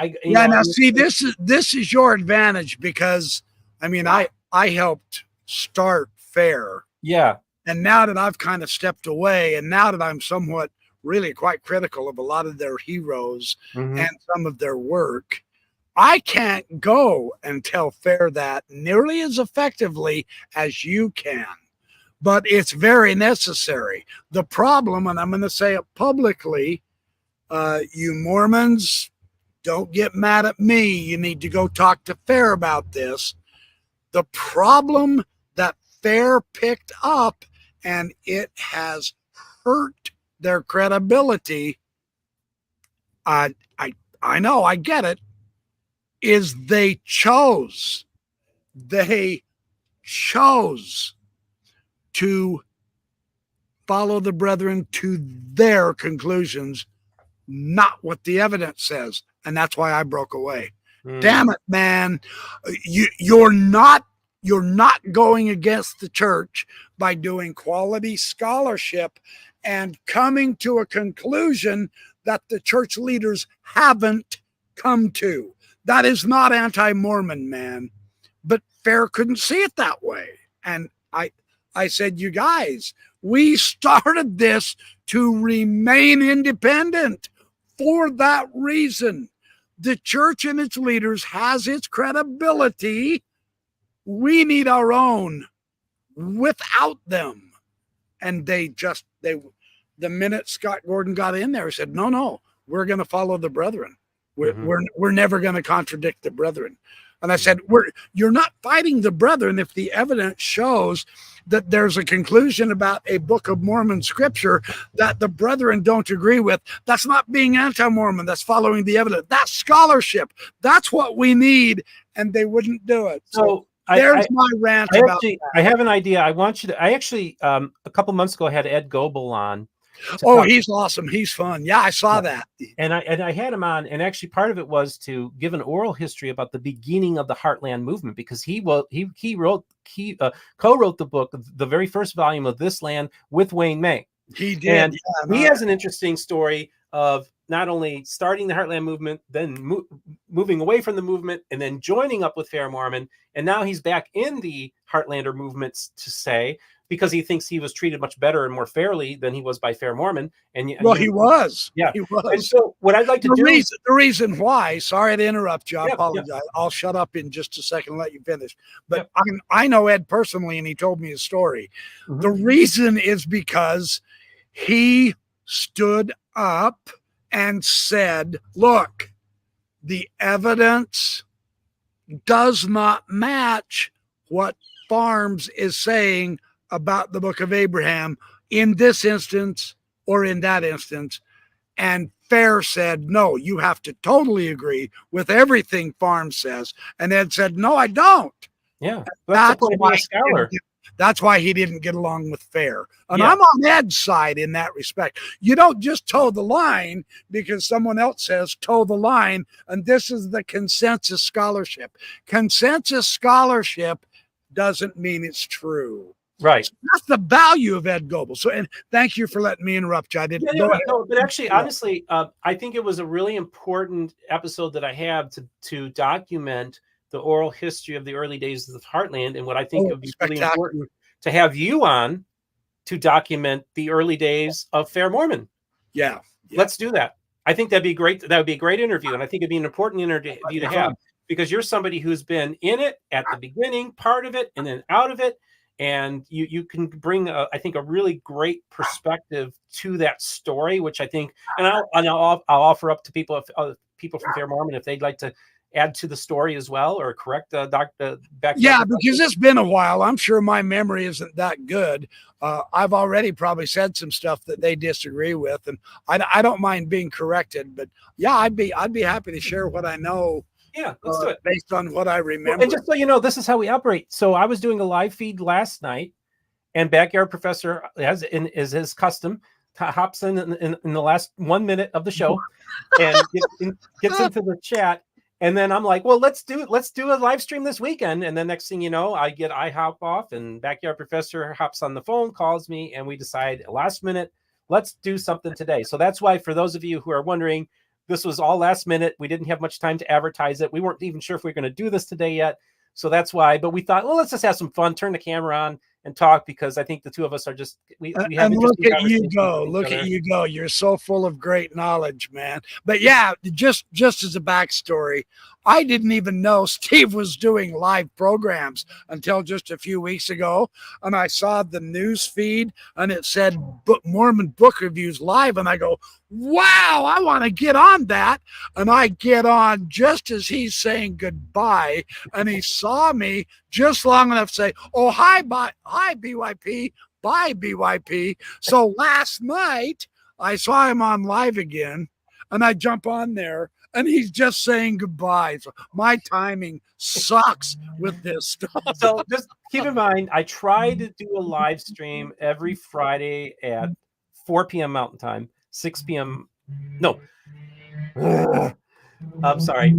this is your advantage, because I helped start FAIR. Yeah. And now that I've kind of stepped away, and now that I'm somewhat really quite critical of a lot of their heroes Mhm. and some of their work. I can't go and tell Fair that nearly as effectively as you can, but it's very necessary. The problem, and I'm going to say it publicly, you Mormons, don't get mad at me. You need to go talk to Fair about this. The problem that Fair picked up, and it has hurt their credibility, I know, I get it, is they chose to follow the brethren to their conclusions, not what the evidence says. And that's why I broke away. Damn it, man. You're not going against the church by doing quality scholarship and coming to a conclusion that the church leaders haven't come to. That is not anti-Mormon, man. But Fair couldn't see it that way. And I said, you guys, we started this to remain independent for that reason. The church and its leaders has its credibility. We need our own without them. And the minute Scott Gordon got in there, said, no, we're going to follow the brethren. We're never going to contradict the brethren. And I said, you're not fighting the brethren if the evidence shows that there's a conclusion about a Book of Mormon scripture that the brethren don't agree with. That's not being anti-Mormon. That's following the evidence. That's scholarship. That's what we need. And they wouldn't do it. So there's my rant about that. I have an idea. I want you to, a couple months ago, I had Ed Goebel on. Oh, he's awesome. He's fun. Yeah, I saw that. And I had him on, and actually part of it was to give an oral history about the beginning of the Heartland movement, because he co-wrote the book, the very first volume of This Land, with Wayne May. He did. And he has an interesting story of not only starting the Heartland movement, then moving away from the movement, and then joining up with Fair Mormon. And now he's back in the Heartlander movements, to say, because he thinks he was treated much better and more fairly than he was by Fair Mormon. And well, he was. Yeah, he was. And so what I'd like to do, the reason why, sorry to interrupt you, I apologize. Yeah. I'll shut up in just a second and let you finish. But I know Ed personally, and he told me his story. Mm-hmm. The reason is because he stood up and said, look, the evidence does not match what Farms is saying about the Book of Abraham in this instance or in that instance. And Fair said, no, you have to totally agree with everything Farms says. And Ed said, no, I don't. Yeah, that's why he didn't get along with Fair. And I'm on Ed's side in that respect. You don't just toe the line because someone else says toe the line. And this is the consensus scholarship. Consensus scholarship doesn't mean it's true. Right. So that's the value of Ed Goebel. So, and thank you for letting me interrupt you. I didn't go ahead. No, but actually, honestly, I think it was a really important episode that I have to document the oral history of the early days of the Heartland, and what I think would be really important to have you on to document the early days of Fair Mormon. Yeah. Let's do that. I think that'd be great. That would be a great interview, and I think it'd be an important interview to have, because you're somebody who's been in it at the beginning, part of it, and then out of it. And you can bring, I think, a really great perspective to that story, which I think, and I'll offer up to people from Fair Mormon if they'd like to add to the story as well, or correct Dr. Beck. Yeah, because it's been a while. I'm sure my memory isn't that good. I've already probably said some stuff that they disagree with, and I don't mind being corrected. But yeah, I'd be happy to share what I know. Yeah, let's do it based on what I remember. Well, and just so you know, this is how we operate. So I was doing a live feed last night, and Backyard Professor, as is his custom, hops in the last 1 minute of the show and gets into the chat. And then I'm like, well, let's do a live stream this weekend. And then next thing you know, I hop off, and Backyard Professor hops on the phone, calls me, and we decide last minute, let's do something today. So that's why, for those of you who are wondering, this was all last minute. We didn't have much time to advertise it. We weren't even sure if we were going to do this today yet. So that's why, but we thought, well, let's just have some fun, turn the camera on, and talk, because I think the two of us are just we have and look interesting at you conversations go. with each Look other. at you go. You're so full of great knowledge, man. But yeah, just as a backstory, I didn't even know Steve was doing live programs until just a few weeks ago. And I saw the news feed and it said Mormon book reviews live. And I go, wow, I want to get on that. And I get on just as he's saying goodbye. And he saw me just long enough to say, oh, hi, BYP. Bye, BYP. So last night I saw him on live again and I jump on there and he's just saying goodbye. So my timing sucks with this stuff. So just keep in mind, I try to do a live stream every Friday at 4 p.m. Mountain Time, 6 p.m. No. I'm sorry.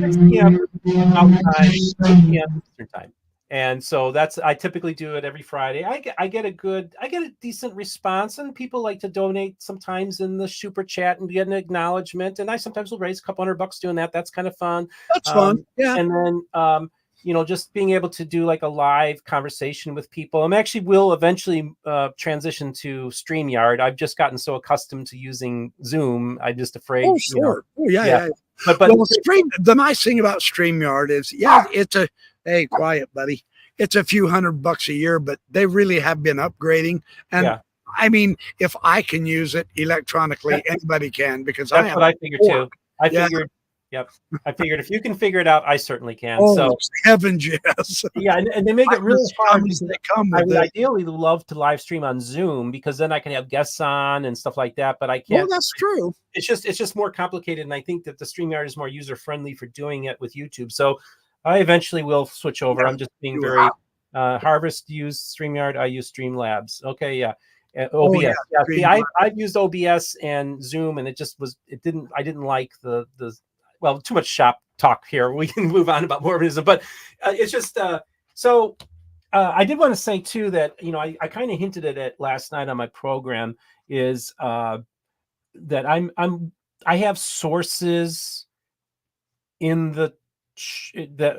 6 p.m. Mountain Time, 8 p.m. Eastern Time. And so I typically do it every Friday. I get a decent response, and people like to donate sometimes in the super chat and get an acknowledgement. And I sometimes will raise a couple $100 doing that. That's kind of fun. That's fun. Yeah. And then, just being able to do like a live conversation with people. I'm actually will eventually transition to StreamYard. I've just gotten so accustomed to using Zoom. I'm just afraid. Oh, sure. Oh, yeah. But well, the nice thing about StreamYard is, it's hey, quiet, buddy. It's a few $100 a year, but they really have been upgrading. And I mean, if I can use it electronically, anybody can, because that's what I figured too. I figured if you can figure it out, I certainly can. Oh, so heavens, yes. Yeah, and they make it really hard. I would it. ideally love to live stream on Zoom, because then I can have guests on and stuff like that. But I can't. Well, that's true. It's just more complicated, and I think that the StreamYard is more user friendly for doing it with YouTube. So I eventually will switch over. I'm just being very Harvest use StreamYard. I use Streamlabs. Okay, yeah. OBS. I've used OBS and Zoom, and I didn't like the too much shop talk here. We can move on about Mormonism, but it's just I did want to say too that I kind of hinted at it last night on my program, is that I have sources in the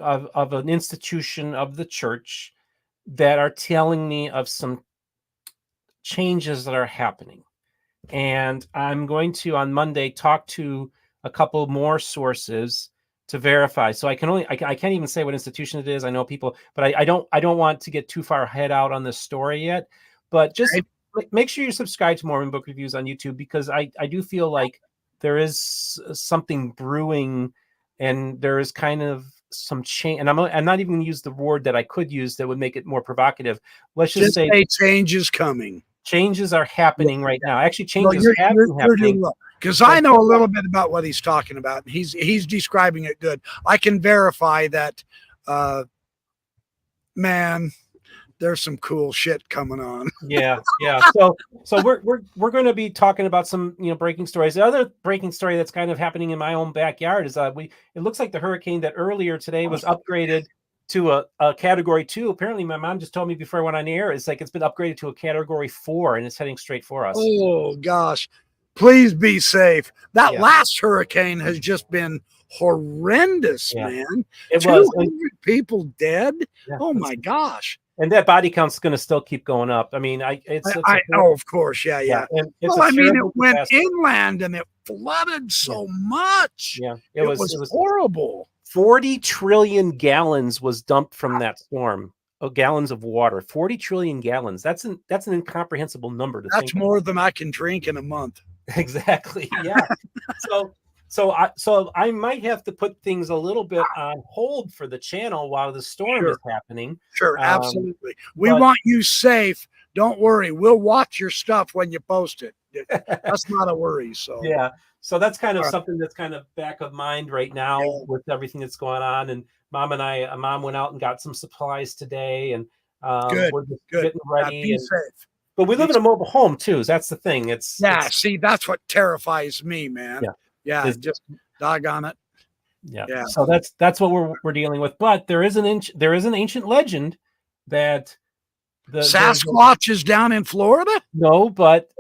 of an institution of the church that are telling me of some changes that are happening, and I'm going to on Monday talk to a couple more sources to verify. So I can't even say what institution it is. I know people, but I don't want to get too far ahead out on this story yet. But just make sure you subscribe to Mormon Book Reviews on YouTube, because I do feel like there is something brewing, and there is kind of some change. And I'm not even going to use the word that I could use that would make it more provocative. Let's just say change is coming. Changes are happening right now. Actually, changes have been happening. Because I know a little bit about what he's talking about. He's describing it good. I can verify that, man, there's some cool shit coming on. Yeah. So we're going to be talking about some breaking stories. The other breaking story that's kind of happening in my own backyard is it looks like the hurricane that earlier today was upgraded to a category 2. Apparently, my mom just told me before I went on the air, it's like it's been upgraded to a category 4, and it's heading straight for us. Oh gosh. Please be safe. That last hurricane has just been horrendous, man. It 200 was. people dead. Yeah, oh my gosh. And that body count's going to still keep going up. I mean, of course. Yeah. And it went inland and it flooded so much. Yeah. It was horrible. 40 trillion gallons was dumped from that storm. Gallons of water, 40 trillion gallons. That's an incomprehensible number to think. That's more than I can drink in a month. Exactly. Yeah. So I might have to put things a little bit on hold for the channel while the storm is happening. Sure, absolutely. We want you safe. Don't worry. We'll watch your stuff when you post it. That's not a worry. So yeah. So that's kind of something that's kind of back of mind right now with everything that's going on. And Mom went out and got some supplies today, and we're just getting ready. Be safe. But we live in a mobile home too. So that's the thing. See, that's what terrifies me, man. Yeah. Just doggone it. Yeah. So that's what we're dealing with. But there is an ancient legend that Sasquatch is down in Florida. No, but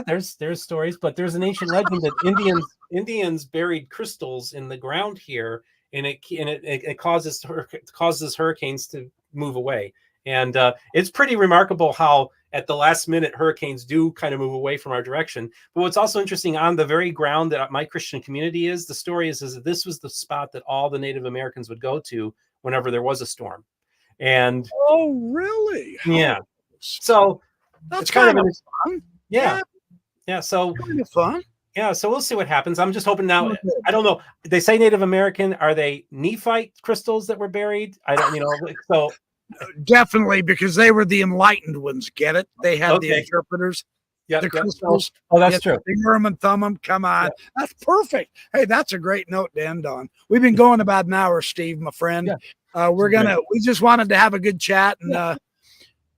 there's stories. But there's an ancient legend that Indians buried crystals in the ground here, and it causes hurricanes to move away. And it's pretty remarkable how at the last minute hurricanes do kind of move away from our direction. But what's also interesting, on the very ground that my Christian community is, the story is that this was the spot that all the Native Americans would go to whenever there was a storm. And oh, really? Yeah. So that's kind of fun. Yeah. Yeah. So kind of fun. Yeah, so we'll see what happens. I'm just hoping now. I don't know. They say Native American. Are they Nephite crystals that were buried? I don't, so definitely, because they were the enlightened ones. Get it? They had the interpreters. Yeah, the crystals. Oh, that's true. Finger them and thumb them. Come on. Yeah. That's perfect. Hey, that's a great note to end on. We've been going about an hour, Steve, my friend. Yeah. We just wanted to have a good chat and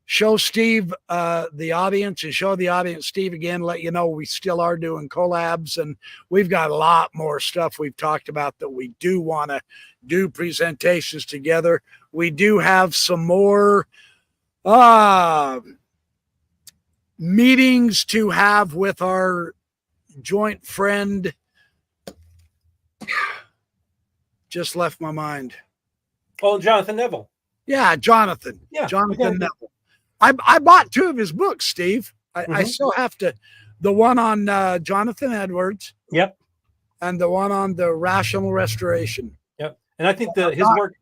show Steve the audience, and show the audience Steve again, let you know we still are doing collabs, and we've got a lot more stuff we've talked about that we do want to do presentations together. We do have some more meetings to have with our joint friend. Just left my mind. Oh, Jonathan Neville. Yeah, Jonathan. Yeah, Jonathan Neville. I bought 2 of his books, Steve. I still have to. The one on Jonathan Edwards. Yep. And the one on the rational restoration. Yep. And I think his work.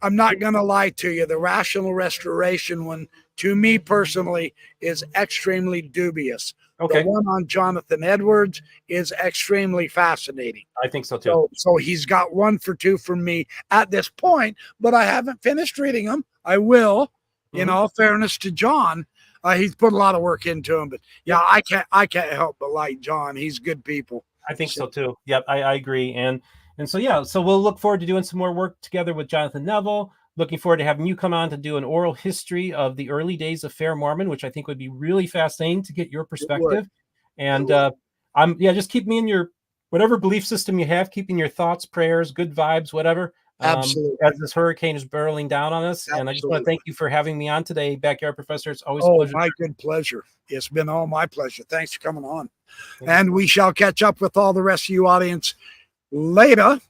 I'm not going to lie to you. The rational restoration one, to me personally, is extremely dubious. Okay. The one on Jonathan Edwards is extremely fascinating. I think so too. So he's got 1 for 2 from me at this point, but I haven't finished reading them. I will. In all fairness to John, he's put a lot of work into him. But yeah, I can't help but like John. He's good people. I think so too. Yep, I agree. And so we'll look forward to doing some more work together with Jonathan Neville. Looking forward to having you come on to do an oral history of the early days of Fair Mormon, which I think would be really fascinating to get your perspective. And just keep me in your whatever belief system you have, keeping your thoughts, prayers, good vibes, whatever. Absolutely. As this hurricane is barreling down on us. Absolutely. And I just want to thank you for having me on today, Backyard Professor. It's always a pleasure. My good pleasure. It's been all my pleasure. Thanks for coming on. And we shall catch up with all the rest of you audience later,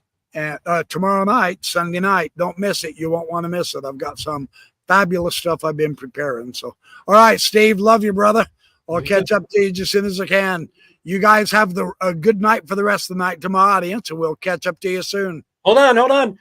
tomorrow night, Sunday night. Don't miss it. You won't want to miss it. I've got some fabulous stuff I've been preparing. So, all right, Steve, love you, brother. I'll catch up to you as soon as I can. You guys have a good night for the rest of the night to my audience, and we'll catch up to you soon. Hold on.